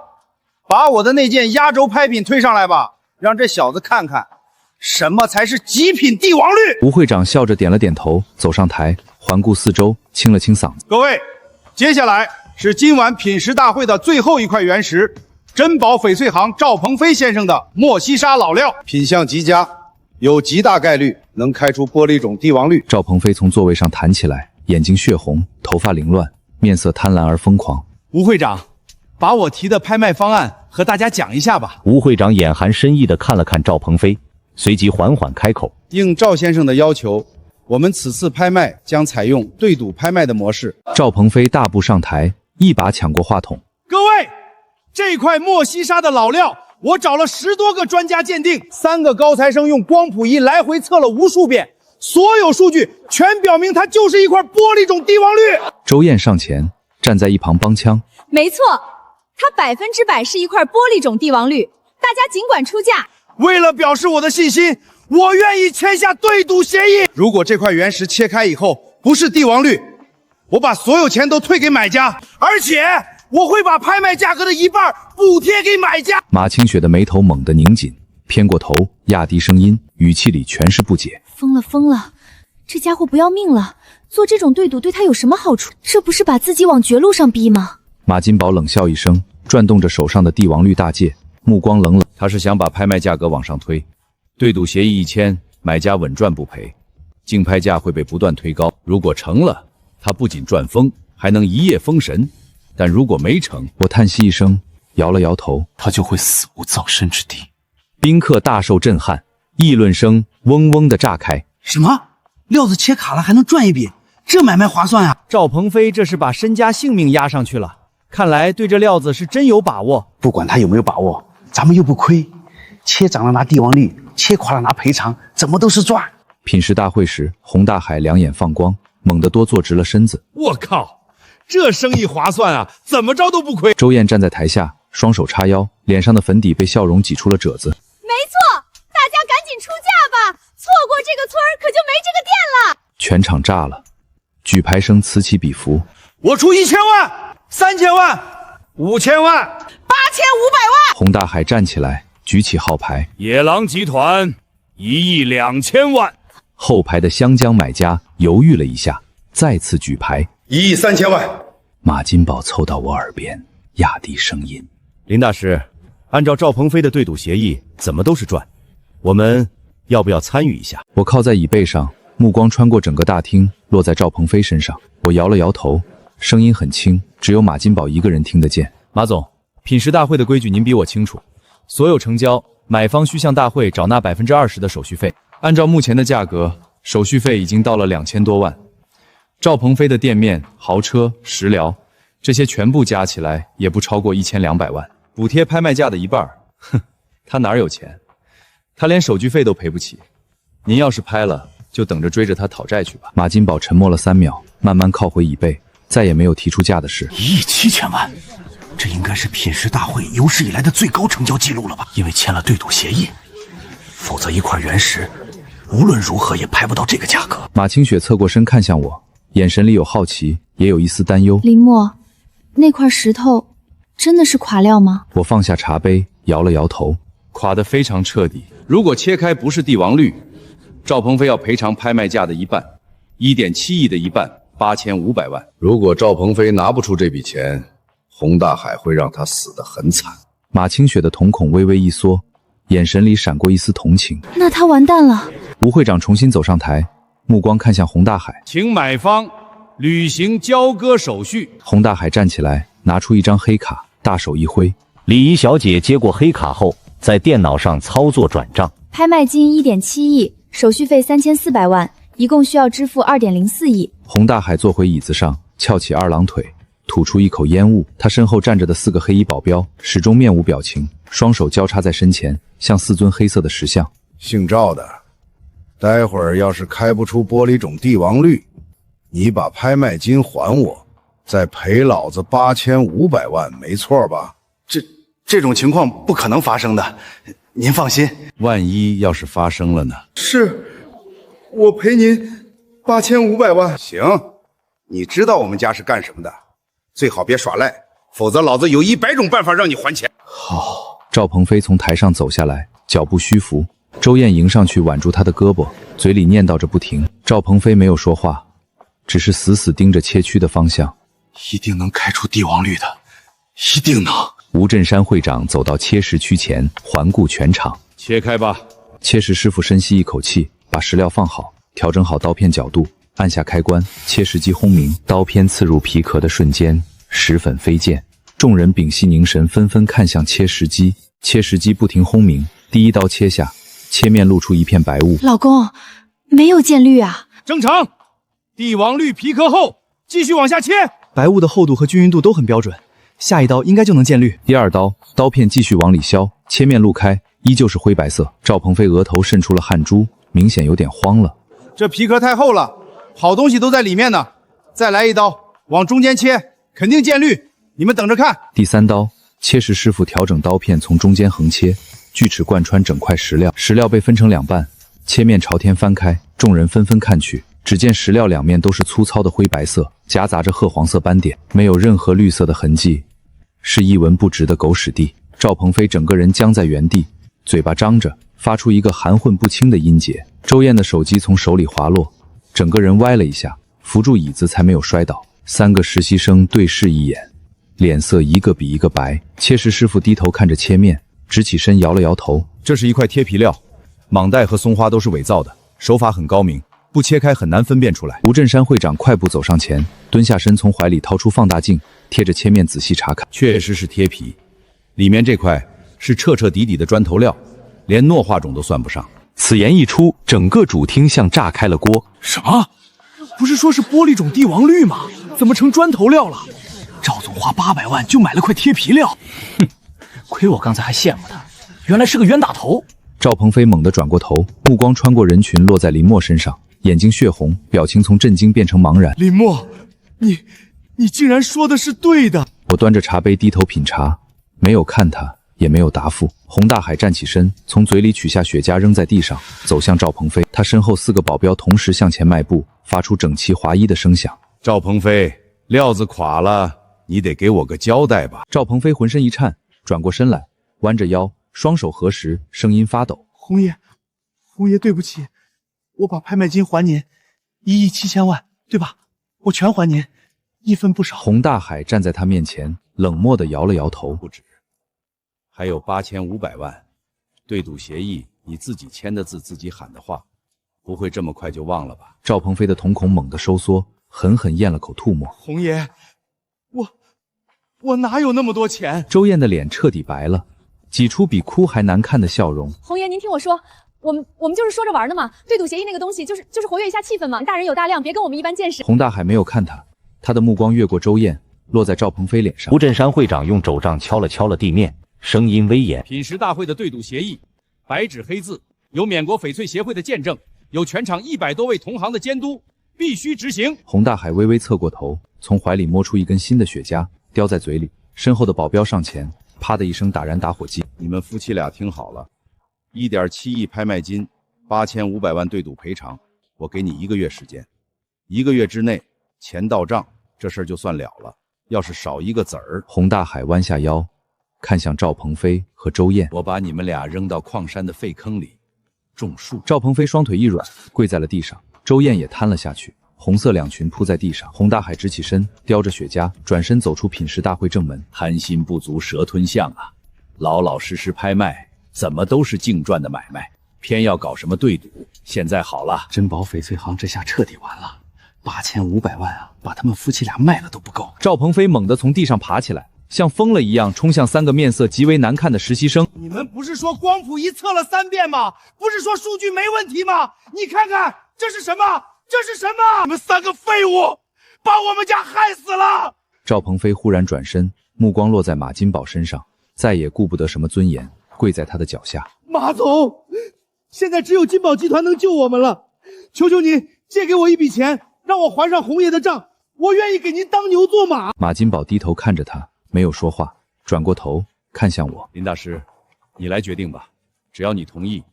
把我的那件压轴拍品推上来吧，让这小子看看什么才是极品帝王绿。吴会长笑着点了点头，走上台，环顾四周，清了清嗓子：各位，接下来是今晚品石大会的最后一块原石，珍宝翡翠行赵鹏飞先生的莫西沙老料，品相极佳，有极大概率能开出玻璃种帝王绿。赵鹏飞从座位上弹起来，眼睛血红，头发凌乱，面色贪婪而疯狂。吴会长，把我提的拍卖方案和大家讲一下吧。吴会长眼含深意地看了看赵鹏飞，随即缓缓开口：应赵先生的要求，我们此次拍卖将采用对赌拍卖的模式。赵鹏飞大步上台，一把抢过话筒：各位，这块莫西沙的老料我找了10多个专家鉴定，3个高材生用光谱仪来回测了无数遍，所有数据全表明它就是一块玻璃种帝王绿。周燕上前站在一旁帮腔：没错，它100%是一块玻璃种帝王绿，大家尽管出价。为了表示我的信心，我愿意签下对赌协议。如果这块原石切开以后不是帝王绿，我把所有钱都退给买家，而且我会把拍卖价格的一半补贴给买家。马清雪的眉头猛地拧紧，偏过头，压低声音，语气里全是不解。疯了疯了，这家伙不要命了！做这种对赌对他有什么好处？这不是把自己往绝路上逼吗？马金宝冷笑一声，转动着手上的帝王绿大戒，目光冷冷。他是想把拍卖价格往上推，对赌协议一签，买家稳赚不赔，竞拍价会被不断推高。如果成了，他不仅赚疯，还能一夜封神。但如果没成，我叹息一声，摇了摇头，他就会死无葬身之地。宾客大受震撼，议论声嗡嗡的炸开。什么？料子切卡了还能赚一笔？这买卖划算啊！赵鹏飞这是把身家性命押上去了，看来对这料子是真有把握。不管他有没有把握，咱们又不亏，切涨了拿帝王绿，切垮了拿赔偿，怎么都是赚。品食大会时，洪大海两眼放光，猛地多坐直了身子。我靠，这生意划算啊，怎么着都不亏。周燕站在台下，双手叉腰，脸上的粉底被笑容挤出了褶子。没错，大家赶紧出价吧，错过这个村儿可就没这个店了。全场炸了，举牌声此起彼伏。我出1000万、3000万、5000万、8500万。洪大海站起来，举起号牌。野狼集团1亿2000万。后排的湘江买家犹豫了一下，再次举牌。1亿3000万。马金宝凑到我耳边，压低声音：“林大师，按照赵鹏飞的对赌协议，怎么都是赚，我们要不要参与一下？”我靠在椅背上，目光穿过整个大厅，落在赵鹏飞身上。我摇了摇头，声音很轻，只有马金宝一个人听得见。马总，品食大会的规矩您比我清楚，所有成交，买方需向大会缴纳20%的手续费。按照目前的价格，手续费已经到了2000多万。赵鹏飞的店面、豪车、食疗，这些全部加起来也不超过1200万，补贴拍卖价的一半。哼，他哪有钱？他连手续费都赔不起。您要是拍了，就等着追着他讨债去吧。马金宝沉默了3秒，慢慢靠回椅背，再也没有提出价的事。1亿7000万，这应该是品食大会有史以来的最高成交记录了吧？因为签了对赌协议，否则一块原石无论如何也拍不到这个价格。马清雪侧过身看向我，眼神里有好奇，也有一丝担忧。林默，那块石头真的是垮料吗？我放下茶杯，摇了摇头。垮得非常彻底。如果切开不是帝王绿，赵鹏飞要赔偿拍卖价的一半，1.7亿的一半，8500万。如果赵鹏飞拿不出这笔钱，洪大海会让他死得很惨。马清雪的瞳孔微微一缩，眼神里闪过一丝同情。那他完蛋了。吴会长重新走上台，目光看向洪大海，请买方履行交割手续。洪大海站起来，拿出一张黑卡，大手一挥。礼仪小姐接过黑卡后，在电脑上操作转账。拍卖金1.7亿，手续费3400万，一共需要支付2.04亿。洪大海坐回椅子上，翘起二郎腿，吐出一口烟雾。他身后站着的4个黑衣保镖始终面无表情，双手交叉在身前，像4尊黑色的石像。姓赵的，待会儿要是开不出玻璃种帝王绿，你把拍卖金还我，再赔老子8500万，没错吧？这种情况不可能发生的，您放心。万一要是发生了呢？是，我赔您8500万。行，你知道我们家是干什么的，最好别耍赖，否则老子有100种办法让你还钱。好。赵鹏飞从台上走下来，脚步虚浮。周燕迎上去挽住他的胳膊，嘴里念叨着不停。赵鹏飞没有说话，只是死死盯着切区的方向。一定能开出帝王绿的，一定能。吴振山会长走到切石区前，环顾全场。切开吧。切石师傅深吸一口气，把石料放好，调整好刀片角度，按下开关，切石机轰鸣，刀片刺入皮壳的瞬间，石粉飞溅。众人屏息凝神，纷纷看向切石机。切石机不停轰鸣，第一刀切下，切面露出一片白雾。老公，没有见绿啊。正常。帝王绿皮壳后，继续往下切。白雾的厚度和均匀度都很标准，下一刀应该就能见绿。第2刀，刀片继续往里削，切面路开，依旧是灰白色。赵鹏飞额头渗出了汗珠，明显有点慌了。这皮壳太厚了，好东西都在里面呢。再来一刀，往中间切，肯定见绿。你们等着看。第3刀，切石师傅调整刀片从中间横切，锯齿贯穿整块石料，石料被分成2半，切面朝天翻开，众人纷纷看去，只见石料两面都是粗糙的灰白色，夹杂着褐黄色斑点，没有任何绿色的痕迹，是一文不值的狗屎地。赵鹏飞整个人僵在原地，嘴巴张着，发出一个含混不清的音节。周燕的手机从手里滑落，整个人歪了一下，扶住椅子才没有摔倒。三个实习生对视一眼，脸色一个比一个白。切食师傅低头看着切面，直起身摇了摇头。这是一块贴皮料，蟒带和松花都是伪造的，手法很高明，不切开很难分辨出来。吴镇山会长快步走上前，蹲下身，从怀里掏出放大镜，贴着切面仔细查看。确实是贴皮，里面这块是彻彻底底的砖头料，连糯化种都算不上。此言一出，整个主厅像炸开了锅。什么？不是说是玻璃种帝王绿吗？怎么成砖头料了？赵总花800万就买了块贴皮料，哼，亏我刚才还羡慕他，原来是个冤大头。赵鹏飞猛地转过头，目光穿过人群落在林默身上，眼睛血红，表情从震惊变成茫然。林默，你竟然说的是对的。我端着茶杯低头品茶，没有看他，也没有答复。洪大海站起身，从嘴里取下雪茄扔在地上，走向赵鹏飞。他身后4个保镖同时向前迈步，发出整齐划一的声响。赵鹏飞，料子垮了，你得给我个交代吧。赵鹏飞浑身一颤，转过身来，弯着腰，双手合十，声音发抖。红爷，对不起，我把拍卖金还您，1亿7千万，对吧？我全还您，1分不少。洪大海站在他面前，冷漠地摇了摇头。不止，还有8500万，对赌协议你自己签的字，自己喊的话，不会这么快就忘了吧？赵鹏飞的瞳孔猛地收缩，狠狠咽了口吐沫。红爷，我哪有那么多钱？周燕的脸彻底白了，挤出比哭还难看的笑容。红爷，您听我说，我们就是说着玩的嘛。对赌协议那个东西，就是活跃一下气氛嘛。大人有大量，别跟我们一般见识。洪大海没有看他，他的目光越过周燕，落在赵鹏飞脸上。吴镇山会长用肘杖敲了敲了地面，声音威严：品食大会的对赌协议，白纸黑字，有缅国翡翠协会的见证，有全场100多位同行的监督，必须执行。洪大海微微侧过头，从怀里摸出一根新的雪茄，叼在嘴里。身后的保镖上前，啪的一声打燃打火机。你们夫妻俩听好了，1.7亿拍卖金，8500万对赌赔偿，我给你1个月时间，1个月之内钱到账，这事儿就算了了。要是少一个子儿，洪大海弯下腰，看向赵鹏飞和周燕，我把你们俩扔到矿山的废坑里种树。赵鹏飞双腿一软，跪在了地上，周燕也瘫了下去。红色两裙铺在地上，洪大海直起身，叼着雪茄，转身走出品食大会正门。贪心不足蛇吞象啊！老老实实拍卖，怎么都是净赚的买卖，偏要搞什么对赌。现在好了，珍宝翡翠行这下彻底完了，8500万啊，把他们夫妻俩卖了都不够。赵鹏飞猛地从地上爬起来，像疯了一样冲向3个面色极为难看的实习生。你们不是说光谱仪测了3遍吗？不是说数据没问题吗？你看看这是什么？这是什么？你们3个废物，把我们家害死了！赵鹏飞忽然转身，目光落在马金宝身上，再也顾不得什么尊严，跪在他的脚下。马总，现在只有金宝集团能救我们了，求求您借给我一笔钱，让我还上红爷的账，我愿意给您当牛做马。马金宝低头看着他，没有说话，转过头看向我。林大师，你来决定吧，只要你同意，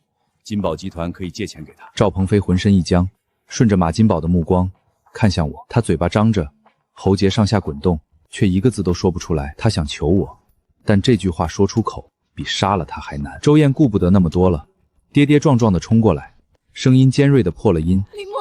金宝集团可以借钱给他。赵鹏飞浑身一僵，顺着马金宝的目光看向我，他嘴巴张着，喉结上下滚动，却一个字都说不出来。他想求我，但这句话说出口比杀了他还难。周燕顾不得那么多了，跌跌撞撞地冲过来，声音尖锐地破了音。林默，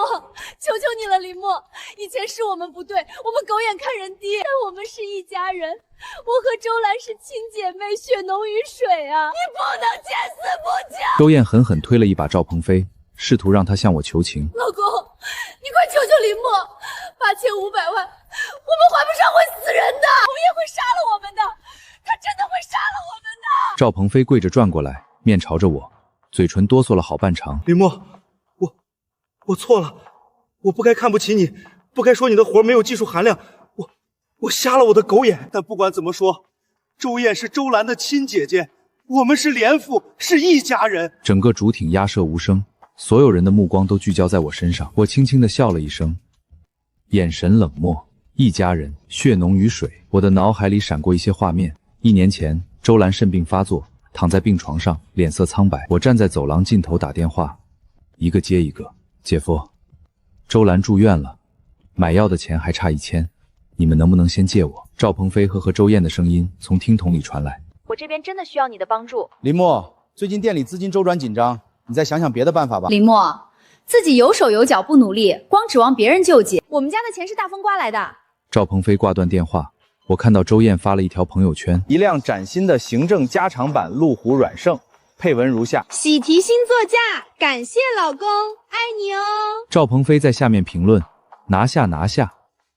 求求你了，林默，以前是我们不对，我们狗眼看人低，但我们是一家人，我和周兰是亲姐妹，血浓于水啊，你不能见死不救。周燕狠狠推了一把赵鹏飞，试图让他向我求情。老公，你快求求林默，8500万，我们还不上会死人的，红爷会杀了我们的，他真的会杀了我们的。赵鹏飞跪着转过来，面朝着我，嘴唇哆嗦了好半长。林默，我错了，我不该看不起你，不该说你的活没有技术含量，我瞎了我的狗眼。但不管怎么说，周燕是周兰的亲姐姐，我们是连父，是一家人。整个主艇鸦舍无声，所有人的目光都聚焦在我身上。我轻轻地笑了一声，眼神冷漠。一家人，血浓于水。我的脑海里闪过一些画面。1年前，周兰肾病发作，躺在病床上，脸色苍白。我站在走廊尽头打电话，一个接一个。姐夫，周兰住院了，买药的钱还差1000，你们能不能先借我？赵鹏飞和周燕的声音从听筒里传来。我这边真的需要你的帮助。林默，最近店里资金周转紧张，你再想想别的办法吧。林默，自己有手有脚不努力，光指望别人救济，我们家的钱是大风刮来的。赵鹏飞挂断电话，我看到周燕发了一条朋友圈，一辆崭新的行政加长版路虎揽胜，配文如下：喜提新座驾，感谢老公，爱你哦。赵鹏飞在下面评论：拿下拿下，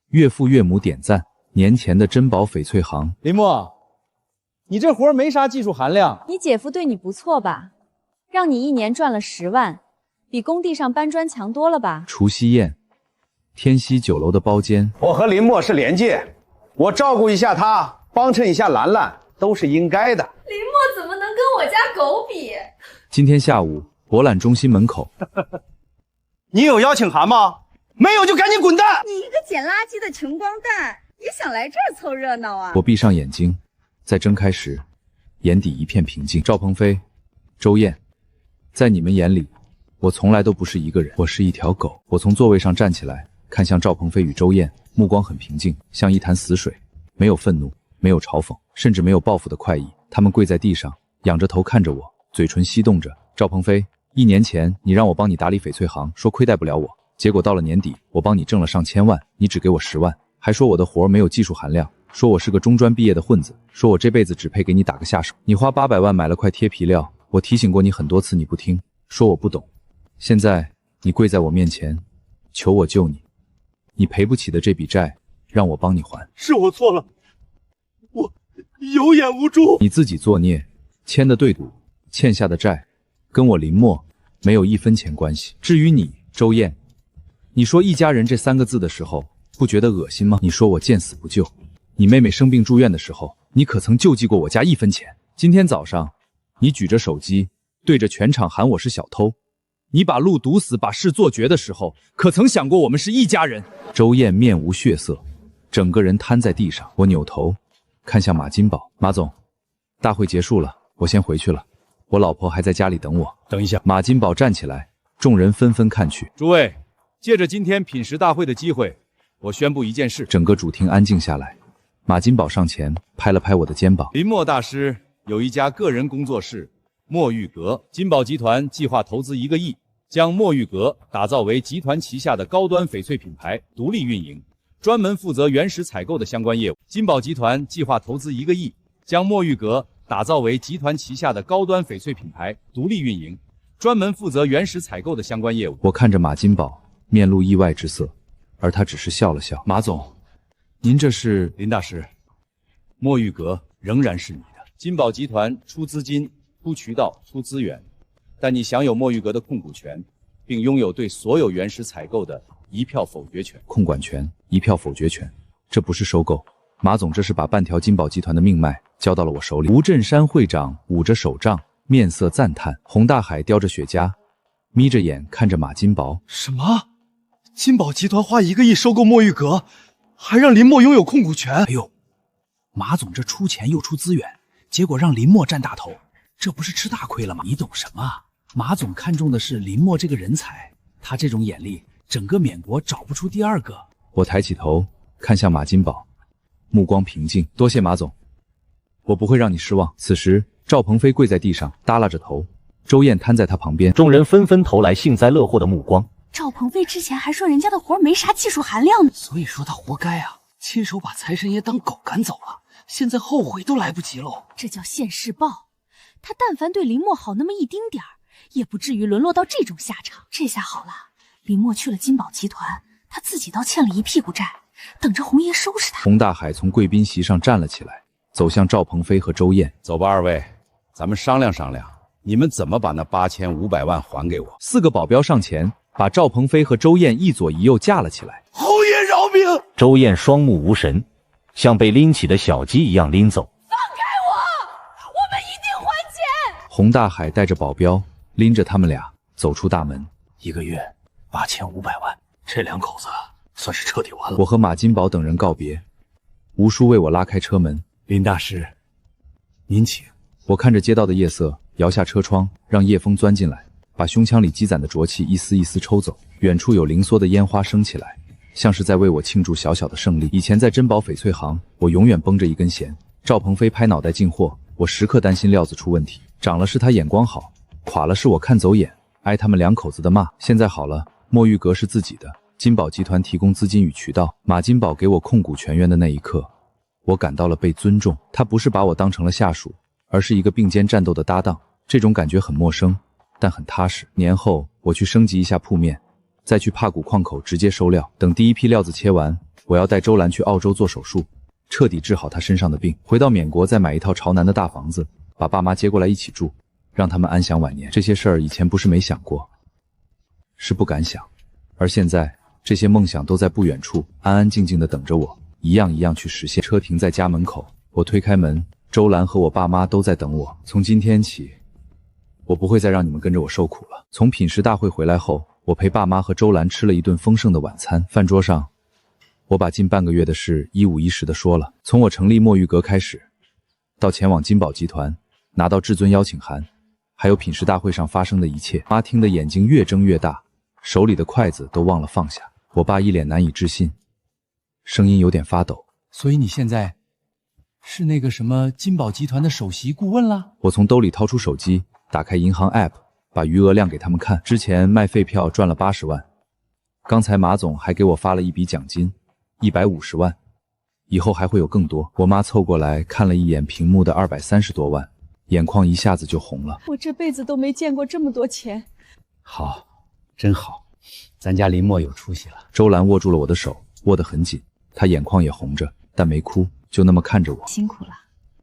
岳父岳母点赞。年前的珍宝翡翠行，林默，你这活没啥技术含量。你姐夫对你不错吧？让你1年赚了10万，比工地上搬砖强多了吧？除夕宴，天溪酒楼的包间。我和林默是连介，我照顾一下他，帮衬一下兰兰，都是应该的。林默怎么能跟我家狗比？今天下午，博览中心门口，你有邀请函吗？没有就赶紧滚蛋！你一个捡垃圾的穷光蛋，也想来这儿凑热闹啊？我闭上眼睛，在睁开时，眼底一片平静。赵鹏飞、周燕，在你们眼里，我从来都不是一个人，我是一条狗。我从座位上站起来，看向赵鹏飞与周燕，目光很平静，像一潭死水，没有愤怒，没有嘲讽，甚至没有报复的快意。他们跪在地上，仰着头看着我，嘴唇翕动着。赵鹏飞，1年前你让我帮你打理翡翠行，说亏待不了我，结果到了年底，我帮你挣了上千万，你只给我10万，还说我的活没有技术含量，说我是个中专毕业的混子，说我这辈子只配给你打个下手。你花800万买了块贴皮料，我提醒过你很多次，你不听，说我不懂。现在你跪在我面前，求我救你，你赔不起的这笔债，让我帮你还。是我错了，我有眼无珠。你自己作孽，签的对赌，欠下的债，跟我林默没有1分钱关系。至于你周燕，你说一家人这3个字的时候，不觉得恶心吗？你说我见死不救，你妹妹生病住院的时候，你可曾救济过我家1分钱？今天早上，你举着手机对着全场喊我是小偷，你把路堵死，把事做绝的时候，可曾想过我们是一家人？周燕面无血色，整个人瘫在地上。我扭头看向马金宝，马总，大会结束了，我先回去了，我老婆还在家里等我。等一下。马金宝站起来，众人纷纷看去。诸位，借着今天品食大会的机会，我宣布一件事。整个主厅安静下来，马金宝上前拍了拍我的肩膀。林默大师有一家个人工作室墨玉阁，金宝集团计划投资1个亿，将墨玉阁打造为集团旗下的高端翡翠品牌，独立运营，专门负责原石采购的相关业务。金宝集团计划投资1个亿，将墨玉阁打造为集团旗下的高端翡翠品牌，独立运营，专门负责原石采购的相关业务。我看着马金宝，面露意外之色，而他只是笑了笑。马总，您这是？林大师，墨玉阁仍然是你的。金宝集团出资金、出渠道、出资源，但你享有墨玉阁的控股权，并拥有对所有原石采购的1票否决权。控管权、1票否决权，这不是收购，马总，这是把半条金宝集团的命脉交到了我手里。吴振山会长捂着手杖，面色赞叹。洪大海叼着雪茄，眯着眼看着马金宝。什么？金宝集团花1个亿收购墨玉阁，还让林默拥有控股权？哎呦，马总这出钱又出资源，结果让林默占大头，这不是吃大亏了吗？你懂什么？马总看中的是林默这个人才，他这种眼力，整个缅国找不出第2个。我抬起头看向马金宝，目光平静。多谢马总，我不会让你失望。此时，赵鹏飞跪在地上，耷拉着头，周燕瘫在他旁边，众人纷纷投来幸灾乐祸的目光。赵鹏飞之前还说人家的活没啥技术含量呢，所以说他活该啊！亲手把财神爷当狗赶走了，现在后悔都来不及喽。这叫现世报。他但凡对林默好那么一丁点儿，也不至于沦落到这种下场。这下好了，林默去了金宝集团，他自己倒欠了一屁股债，等着红爷收拾他。洪大海从贵宾席上站了起来，走向赵鹏飞和周燕。走吧，2位，咱们商量商量，你们怎么把那8500万还给我？4个保镖上前，把赵鹏飞和周燕一左一右架了起来。侯爷饶命！周燕双目无神，像被拎起的小鸡一样拎走。放开我！我们一定还钱！洪大海带着保镖拎着他们俩走出大门。1个月8500万，这2口子算是彻底完了。我和马金宝等人告别，吴叔为我拉开车门。林大师，您请。我看着街道的夜色，摇下车窗，让夜风钻进来。把胸腔里积攒的浊气一丝一丝抽走。远处有零缩的烟花升起来，像是在为我庆祝小小的胜利。以前在珍宝翡翠行，我永远绷着一根弦。赵鹏飞拍脑袋进货，我时刻担心料子出问题。涨了是他眼光好，垮了是我看走眼，挨他们两口子的骂。现在好了，墨玉阁是自己的，金宝集团提供资金与渠道。马金宝给我控股全员的那一刻，我感到了被尊重。他不是把我当成了下属，而是一个并肩战斗的搭档。这种感觉很陌生，但很踏实。年后我去升级一下铺面，再去帕谷矿口直接收料。等第一批料子切完，我要带周兰去澳洲做手术，彻底治好她身上的病。回到缅国再买一套朝南的大房子，把爸妈接过来一起住，让他们安享晚年。这些事儿以前不是没想过，是不敢想。而现在这些梦想都在不远处安安静静地等着我，一样一样去实现。车停在家门口，我推开门，周兰和我爸妈都在等我。从今天起，我不会再让你们跟着我受苦了。从品食大会回来后，我陪爸妈和周兰吃了一顿丰盛的晚餐。饭桌上，我把近半个月的事一五一十地说了，从我成立墨玉阁开始，到前往金宝集团拿到至尊邀请函，还有品食大会上发生的一切。妈听得眼睛越睁越大，手里的筷子都忘了放下。我爸一脸难以置信，声音有点发抖。所以你现在是那个什么金宝集团的首席顾问啦？我从兜里掏出手机，打开银行 App， 把余额亮给他们看。之前卖废票赚了80万，刚才马总还给我发了一笔奖金150万，以后还会有更多。我妈凑过来看了一眼屏幕的230多万，眼眶一下子就红了。我这辈子都没见过这么多钱。好，真好，咱家林墨有出息了。周兰握住了我的手，握得很紧，她眼眶也红着，但没哭，就那么看着我。辛苦了。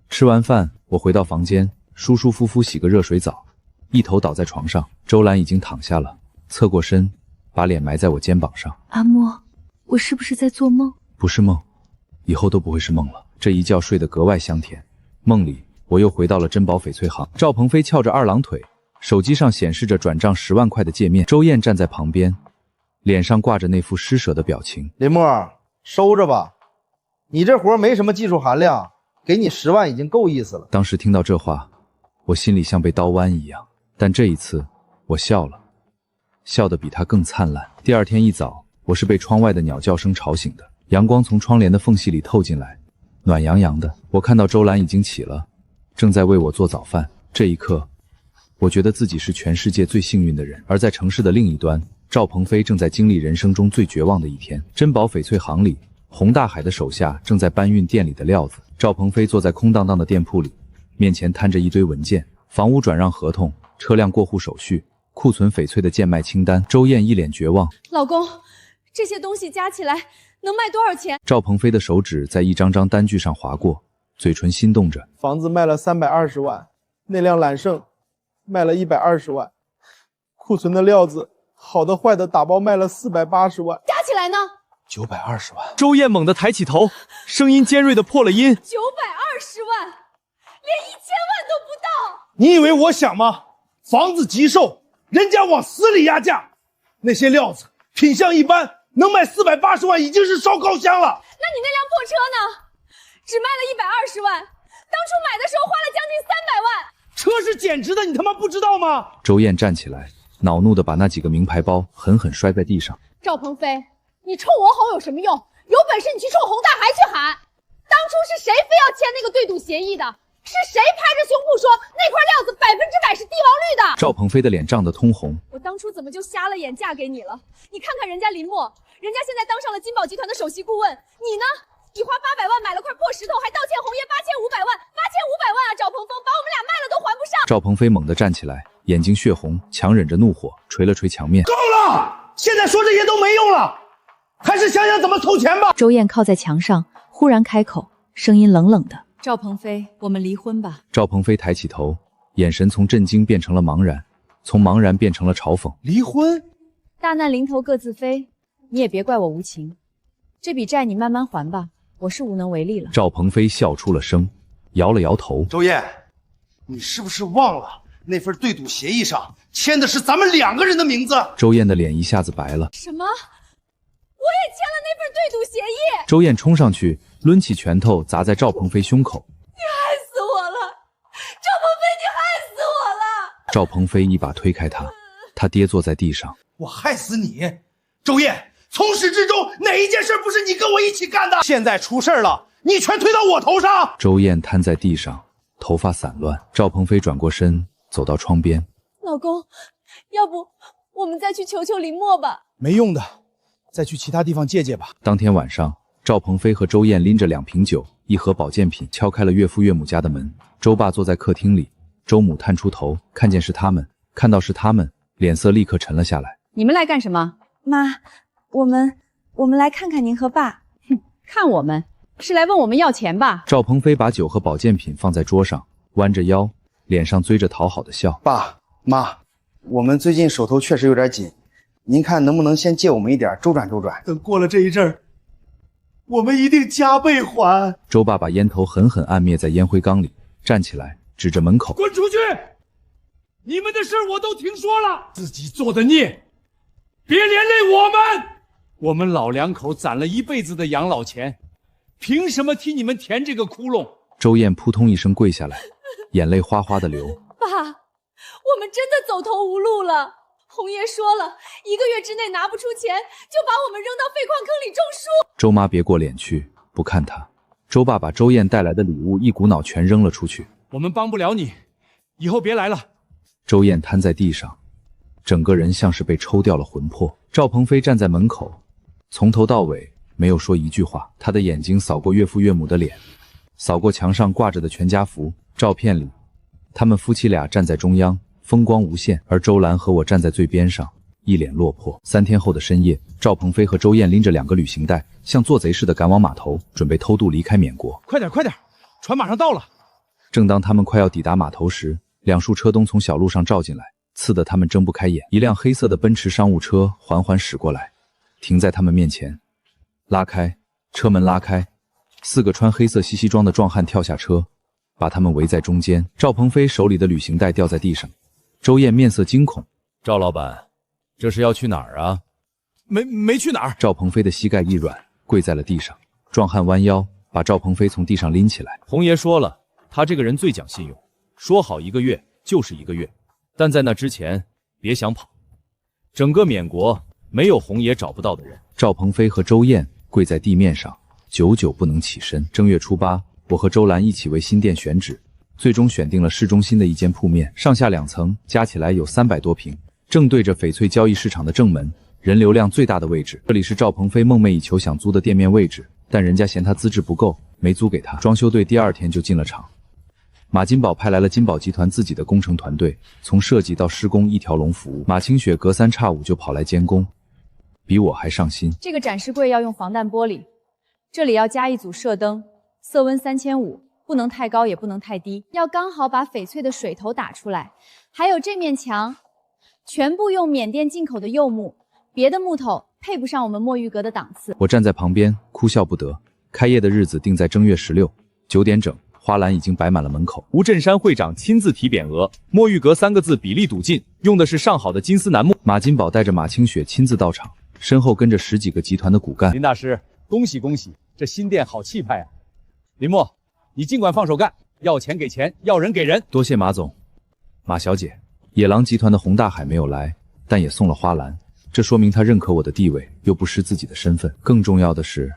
吃完饭，我回到房间，舒舒服服洗个热水澡，一头倒在床上。周兰已经躺下了，侧过身，把脸埋在我肩膀上。阿莫，我是不是在做梦？不是梦，以后都不会是梦了。这一觉睡得格外香甜。梦里，我又回到了珍宝翡翠行。赵鹏飞翘着二郎腿，手机上显示着转账10万块的界面。周燕站在旁边，脸上挂着那副施舍的表情。林墨，收着吧，你这活没什么技术含量，给你10万已经够意思了。当时听到这话，我心里像被刀剜一样，但这一次我笑了，笑得比他更灿烂。第二天一早，我是被窗外的鸟叫声吵醒的，阳光从窗帘的缝隙里透进来，暖洋洋的。我看到周兰已经起了，正在为我做早饭。这一刻，我觉得自己是全世界最幸运的人。而在城市的另一端，赵鹏飞正在经历人生中最绝望的一天。珍宝翡翠行里，洪大海的手下正在搬运店里的料子。赵鹏飞坐在空荡荡的店铺里，面前摊着一堆文件，房屋转让合同、车辆过户手续、库存翡翠的贱卖清单。周燕一脸绝望。老公，这些东西加起来能卖多少钱？赵鹏飞的手指在一张张单据上划过，嘴唇心动着。房子卖了320万，那辆揽胜卖了120万，库存的料子好的坏的打包卖了480万，加起来呢？920万。周燕猛地抬起头，声音尖锐的破了音。920万，连1000万都不到。你以为我想吗？房子急售，人家往死里压价，那些料子品相一般，能卖480万已经是烧高香了。那你那辆破车呢？只卖了120万，当初买的时候花了将近300万。车是减值的，你他妈不知道吗？周燕站起来，恼怒地把那几个名牌包狠狠摔在地上。赵鹏飞，你冲我吼有什么用？有本事你去冲洪大海去喊！当初是谁非要签那个对赌协议的？是谁拍着胸脯说那块料子100%是帝王绿的？赵鹏飞的脸涨得通红。我当初怎么就瞎了眼嫁给你了？你看看人家林墨，人家现在当上了金宝集团的首席顾问，你呢？你花800万买了块破石头，还倒欠红爷8500万，8500万啊！赵鹏峰，把我们俩卖了都还不上。赵鹏飞猛地站起来，眼睛血红，强忍着怒火，捶了捶墙面。够了！现在说这些都没用了，还是想想怎么凑钱吧。周燕靠在墙上，忽然开口，声音冷冷的：“赵鹏飞，我们离婚吧。”赵鹏飞抬起头，眼神从震惊变成了茫然，从茫然变成了嘲讽。离婚？大难临头各自飞，你也别怪我无情。这笔债你慢慢还吧，我是无能为力了。赵鹏飞笑出了声，摇了摇头。周燕，你是不是忘了那份对赌协议上签的是咱们2个人的名字？周燕的脸一下子白了。什么？我也签了那份对赌协议！周燕冲上去，抡起拳头砸在赵鹏飞胸口。你害死我了，赵鹏飞，你害死我了！赵鹏飞一把推开他，他跌坐在地上。我害死你，周燕！从始至终，哪一件事不是你跟我一起干的？现在出事了，你全推到我头上。周燕瘫在地上，头发散乱。赵鹏飞转过身，走到窗边。老公，要不我们再去求求林默吧？没用的，再去其他地方借借吧。当天晚上，赵鹏飞和周燕拎着2瓶酒、1盒保健品，敲开了岳父岳母家的门。周爸坐在客厅里，周母探出头，看见是他们，看到是他们，脸色立刻沉了下来。你们来干什么？妈，我们来看看您和爸。哼，看我们是来问我们要钱吧？赵鹏飞把酒和保健品放在桌上，弯着腰，脸上追着讨好的笑。爸妈，我们最近手头确实有点紧，您看能不能先借我们一点周转周转？等过了这一阵儿，我们一定加倍还。周爸把烟头狠狠按灭在烟灰缸里，站起来指着门口：滚出去！你们的事我都听说了，自己做的孽，别连累我们。我们老两口攒了一辈子的养老钱，凭什么替你们填这个窟窿？周燕扑通一声跪下来，眼泪哗哗的流。爸，我们真的走投无路了。红爷说了，1个月之内拿不出钱，就把我们扔到废矿坑里种树。周妈别过脸去，不看她。周爸把周燕带来的礼物一股脑全扔了出去。我们帮不了你，以后别来了。周燕瘫在地上，整个人像是被抽掉了魂魄。赵鹏飞站在门口，从头到尾没有说一句话，他的眼睛扫过岳父岳母的脸，扫过墙上挂着的全家福。照片里，他们夫妻俩站在中央，风光无限，而周兰和我站在最边上，一脸落魄。3天后的深夜，赵鹏飞和周燕拎着2个旅行袋，像做贼似的赶往码头，准备偷渡离开缅国。快点，快点，船马上到了。正当他们快要抵达码头时，2束车灯从小路上照进来，刺得他们睁不开眼。一辆黑色的奔驰商务车缓缓驶过来，停在他们面前。拉开车门，拉开，4个穿黑色西装的壮汉跳下车，把他们围在中间。赵鹏飞手里的旅行袋掉在地上，周燕面色惊恐。赵老板，这是要去哪儿啊？没去哪儿。赵鹏飞的膝盖一软，跪在了地上。壮汉弯腰把赵鹏飞从地上拎起来。红爷说了，他这个人最讲信用，说好1个月就是1个月，但在那之前别想跑。整个缅国没有红爷找不到的人。赵鹏飞和周燕跪在地面上，久久不能起身。正月初8，我和周兰一起为新店选址，最终选定了市中心的一间铺面，上下2层，加起来有300多平，正对着翡翠交易市场的正门，人流量最大的位置。这里是赵鹏飞梦寐以求想租的店面位置，但人家嫌他资质不够，没租给他。装修队第2天就进了场。马金宝派来了金宝集团自己的工程团队，从设计到施工一条龙服务。马清雪隔3差5就跑来监工，比我还上心。这个展示柜要用防弹玻璃，这里要加一组射灯，色温3500，不能太高也不能太低，要刚好把翡翠的水头打出来。还有这面墙，全部用缅甸进口的柚木，别的木头配不上我们墨玉阁的档次。我站在旁边哭笑不得。开业的日子定在正月16 9点整。花篮已经摆满了门口。吴振山会长亲自题匾额，墨玉阁3个字比例笃进，用的是上好的金丝楠木。马金宝带着马清雪亲自到场，身后跟着10几个集团的骨干。林大师，恭喜恭喜，这新店好气派啊！林默，你尽管放手干，要钱给钱，要人给人。多谢马总。马小姐，野狼集团的洪大海没有来，但也送了花篮，这说明他认可我的地位，又不失自己的身份。更重要的是，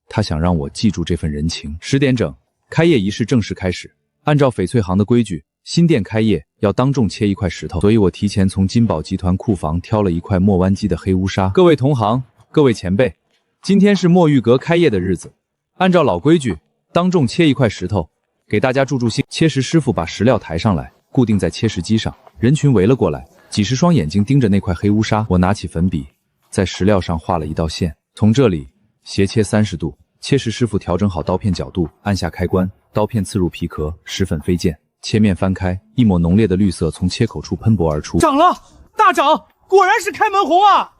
他想让我记住这份人情。10点整。开业仪式正式开始，按照翡翠行的规矩，新店开业要当众切1块石头，所以我提前从金宝集团库房挑了1块莫湾鸡的黑乌纱。各位同行，各位前辈，今天是墨玉阁开业的日子，按照老规矩，当众切1块石头，给大家助助兴。切石师傅把石料抬上来，固定在切石机上，人群围了过来，几十双眼睛盯着那块黑乌纱。我拿起粉笔，在石料上画了一道线，从这里斜切30度。切石师傅调整好刀片角度，按下开关，刀片刺入皮壳，石粉飞溅。切面翻开，一抹浓烈的绿色从切口处喷薄而出。涨了，大涨！果然是开门红啊！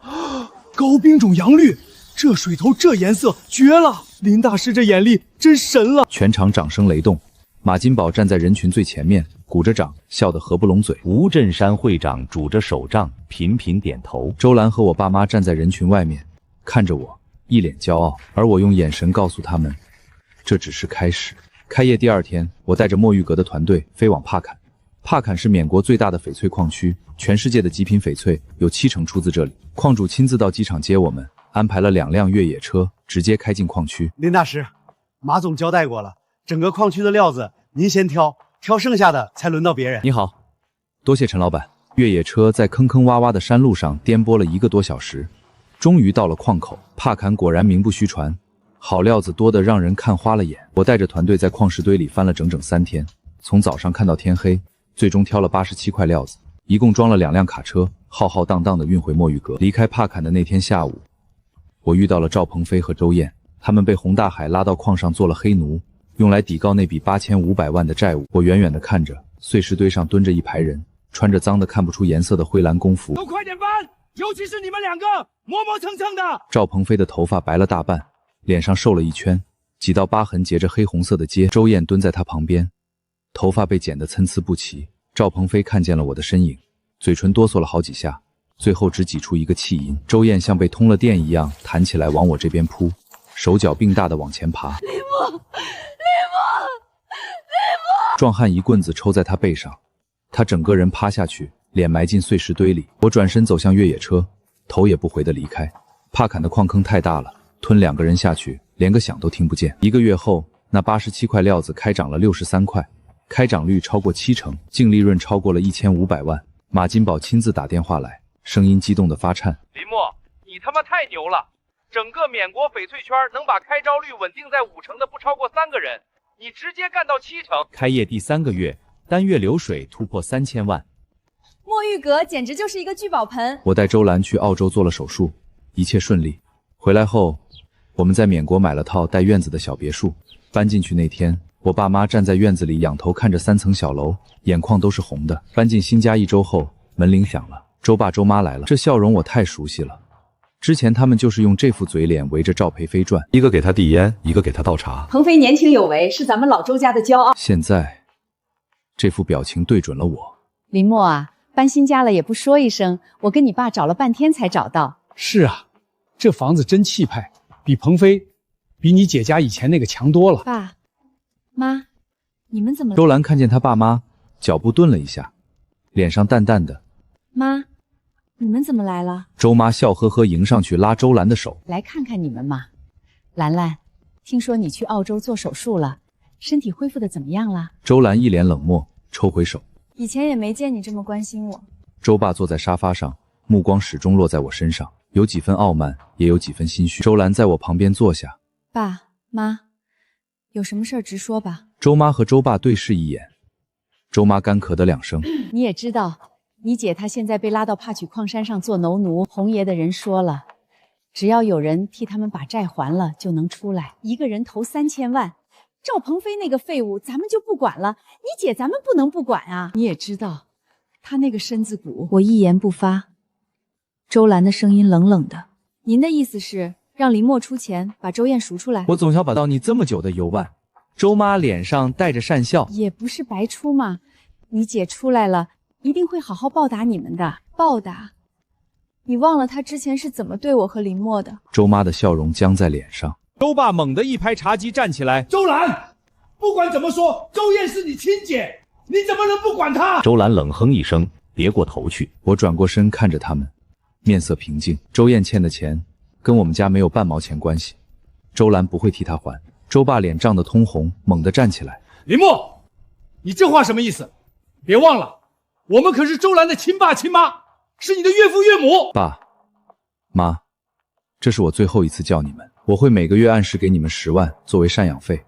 高冰种洋绿，这水头这颜色绝了！林大师这眼力真神了！全场掌声雷动。马金宝站在人群最前面，鼓着掌，笑得合不拢嘴。吴振山会长拄着手杖，频频点头。周兰和我爸妈站在人群外面，看着我。一脸骄傲，而我用眼神告诉他们，这只是开始。开业第2天，我带着墨玉阁的团队飞往帕坎，帕坎是缅国最大的翡翠矿区，全世界的极品翡翠有70%出自这里。矿主亲自到机场接我们，安排了2辆越野车，直接开进矿区。林大师，马总交代过了，整个矿区的料子您先挑，挑剩下的才轮到别人。你好，多谢陈老板。越野车在坑坑洼洼的山路上颠簸了1个多小时，终于到了矿口。帕坎果然名不虚传，好料子多得让人看花了眼。我带着团队在矿石堆里翻了整整3天，从早上看到天黑，最终挑了87块料子，一共装了2辆卡车，浩浩荡荡地运回墨玉阁。离开帕坎的那天下午，我遇到了赵鹏飞和周燕，他们被洪大海拉到矿上做了黑奴，用来抵告那笔8500万的债务。我远远地看着碎石堆上蹲着一排人，穿着脏得看不出颜色的灰蓝工服。都快点搬，尤其是你们2个磨磨蹭蹭的。赵鹏飞的头发白了大半，脸上瘦了一圈，几道疤痕结着黑红色的疖。周燕蹲在他旁边，头发被剪得参差不齐。赵鹏飞看见了我的身影，嘴唇哆嗦了好几下，最后只挤出一个气音。周燕像被通了电一样弹起来往我这边扑，手脚并大的往前爬。林默，壮汉一棍子抽在他背上，他整个人趴下去，脸埋进碎石堆里。我转身走向越野车，头也不回地离开。帕坎的矿坑太大了，吞2个人下去连个响都听不见。1个月后，那87块料子开涨了63块，开涨率超过70%，净利润超过了1500万。马金宝亲自打电话来，声音激动地发颤：林默，你他妈太牛了！整个缅国翡翠圈能把开招率稳定在50%的不超过3个人，你直接干到70%。开业第3个月，单月流水突破3000万。墨玉阁简直就是一个聚宝盆。我带周兰去澳洲做了手术，一切顺利。回来后，我们在缅国买了套带院子的小别墅。搬进去那天，我爸妈站在院子里仰头看着3层小楼，眼眶都是红的。搬进新家1周后，门铃响了，周爸周妈来了。这笑容我太熟悉了，之前他们就是用这副嘴脸围着赵培飞转，一个给他递烟，一个给他倒茶。鹏飞年轻有为，是咱们老周家的骄傲。现在这副表情对准了我。林默啊，搬新家了也不说一声，我跟你爸找了半天才找到。是啊，这房子真气派，比鹏飞，比你姐家以前那个强多了。爸妈，你们怎么了？周兰看见他爸妈，脚步顿了一下，脸上淡淡的。妈，你们怎么来了？周妈笑呵呵迎上去拉周兰的手，来看看你们嘛。兰兰，听说你去澳洲做手术了，身体恢复的怎么样了？周兰一脸冷漠，抽回手。以前也没见你这么关心我。周爸坐在沙发上，目光始终落在我身上，有几分傲慢，也有几分心虚。周兰在我旁边坐下。爸妈，有什么事儿直说吧。周妈和周爸对视一眼，周妈干咳的2声。你也知道，你姐她现在被拉到帕曲矿山上做农奴，洪爷的人说了，只要有人替他们把债还了，就能出来，一个人投3000万。赵鹏飞那个废物咱们就不管了，你姐咱们不能不管啊。你也知道他那个身子骨。我一言不发，周兰的声音冷冷的。您的意思是让林默出钱把周燕赎出来？我总想把到你这么久的油腕。周妈脸上带着讪笑，也不是白出嘛，你姐出来了一定会好好报答你们的。报答？你忘了她之前是怎么对我和林默的？周妈的笑容僵在脸上。周爸猛地一拍茶几站起来，周兰，不管怎么说，周燕是你亲姐，你怎么能不管她？周兰冷哼一声，别过头去。我转过身看着他们，面色平静。周燕欠的钱跟我们家没有半毛钱关系，周兰不会替她还。周爸脸涨得通红，猛地站起来。林默，你这话什么意思？别忘了，我们可是周兰的亲爸亲妈，是你的岳父岳母。爸妈，这是我最后一次叫你们，我会每个月按时给你们10万作为赡养费，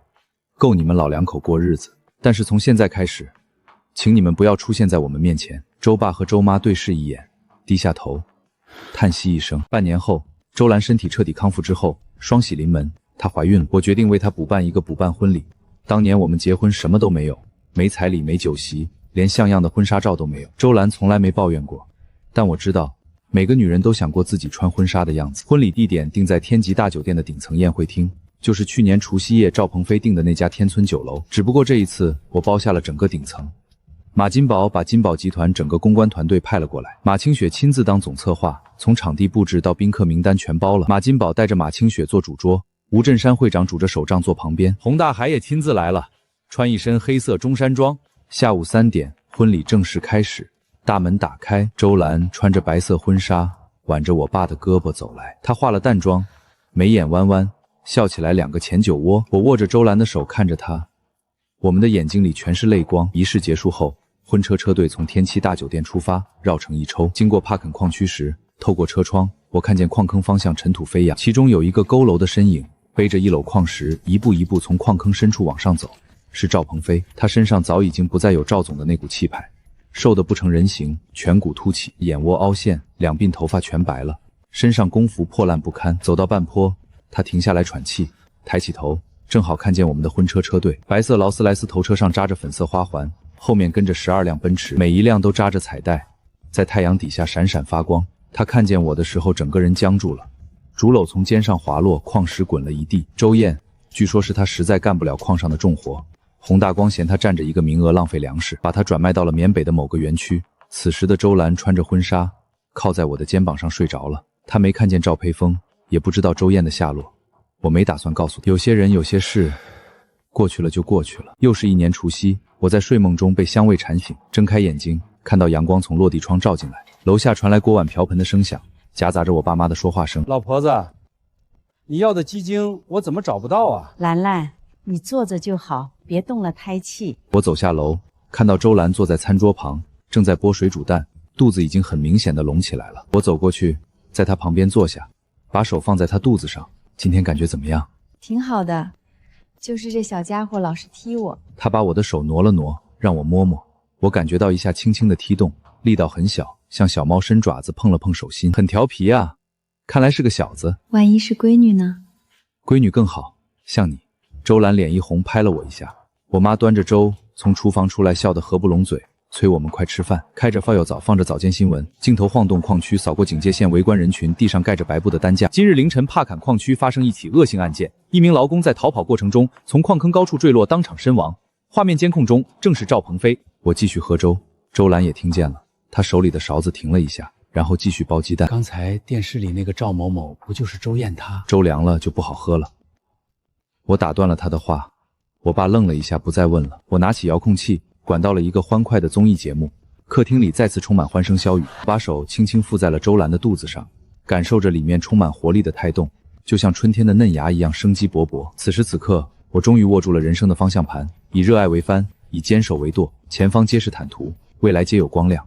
够你们老2口过日子。但是从现在开始，请你们不要出现在我们面前。周爸和周妈对视一眼，低下头，叹息一声。半年后，周兰身体彻底康复之后，双喜临门，她怀孕了。我决定为她补办一个补办婚礼。当年我们结婚什么都没有，没彩礼，没酒席，连像样的婚纱照都没有。周兰从来没抱怨过，但我知道每个女人都想过自己穿婚纱的样子。婚礼地点定在天极大酒店的顶层宴会厅，就是去年除夕夜赵鹏飞订的那家天村酒楼，只不过这一次我包下了整个顶层。马金宝把金宝集团整个公关团队派了过来，马清雪亲自当总策划，从场地布置到宾客名单全包了。马金宝带着马清雪做主桌，吴振山会长拄着手杖坐旁边，洪大海也亲自来了，穿一身黑色中山装。下午3点，婚礼正式开始，大门打开，周兰穿着白色婚纱，挽着我爸的胳膊走来。她化了淡妆，眉眼弯弯，笑起来2个前酒窝。我握着周兰的手看着她，我们的眼睛里全是泪光。仪式结束后，婚车车队从天七大酒店出发，绕城一抽。经过帕肯矿区时，透过车窗，我看见矿坑方向尘土飞扬，其中有一个佝偻的身影，背着1篓矿石，一步一步从矿坑深处往上走。是赵鹏飞，他身上早已经不再有赵总的那股气派，瘦得不成人形，颧骨凸起，眼窝凹陷，2鬓头发全白了，身上工服破烂不堪。走到半坡，他停下来喘气，抬起头，正好看见我们的婚车车队。白色劳斯莱斯头车上扎着粉色花环，后面跟着12辆奔驰，每一辆都扎着彩带，在太阳底下闪闪发光。他看见我的时候，整个人僵住了，竹篓从肩上滑落，矿石滚了一地。周燕，据说是他实在干不了矿上的重活，洪大光嫌他占着一个名额浪费粮食，把他转卖到了缅北的某个园区。此时的周兰穿着婚纱，靠在我的肩膀上睡着了。她没看见赵培峰，也不知道周燕的下落。我没打算告诉她。有些人，有些事，过去了就过去了。又是一年除夕，我在睡梦中被香味缠醒，睁开眼睛，看到阳光从落地窗照进来，楼下传来锅碗瓢盆的声响，夹杂着我爸妈的说话声。老婆子，你要的鸡精我怎么找不到啊？兰兰，你坐着就好，别动了胎气。我走下楼，看到周兰坐在餐桌旁，正在剥水煮蛋，肚子已经很明显的隆起来了。我走过去，在她旁边坐下，把手放在她肚子上。今天感觉怎么样？挺好的，就是这小家伙老是踢我。她把我的手挪了挪，让我摸摸。我感觉到一下轻轻的踢动，力道很小，像小猫伸爪子碰了碰手心。很调皮啊，看来是个小子。万一是闺女呢？闺女更好，像你。周兰脸一红，拍了我一下。我妈端着粥从厨房出来，笑得合不拢嘴，催我们快吃饭。开着放有早，放着早间新闻，镜头晃动矿区，扫过警戒线，围观人群，地上盖着白布的担架。今日凌晨，帕坎矿区发生一起恶性案件，一名劳工在逃跑过程中从矿坑高处坠落，当场身亡。画面监控中正是赵鹏飞。我继续喝粥，周兰也听见了，她手里的勺子停了一下，然后继续剥鸡蛋。刚才电视里那个赵某某不就是周燕她？粥凉了就不好喝了。我打断了他的话，我爸愣了一下，不再问了。我拿起遥控器，管到了一个欢快的综艺节目。客厅里再次充满欢声笑语，把手轻轻附在了周兰的肚子上，感受着里面充满活力的胎动，就像春天的嫩芽一样生机勃勃。此时此刻，我终于握住了人生的方向盘，以热爱为帆，以坚守为舵，前方皆是坦途，未来皆有光亮。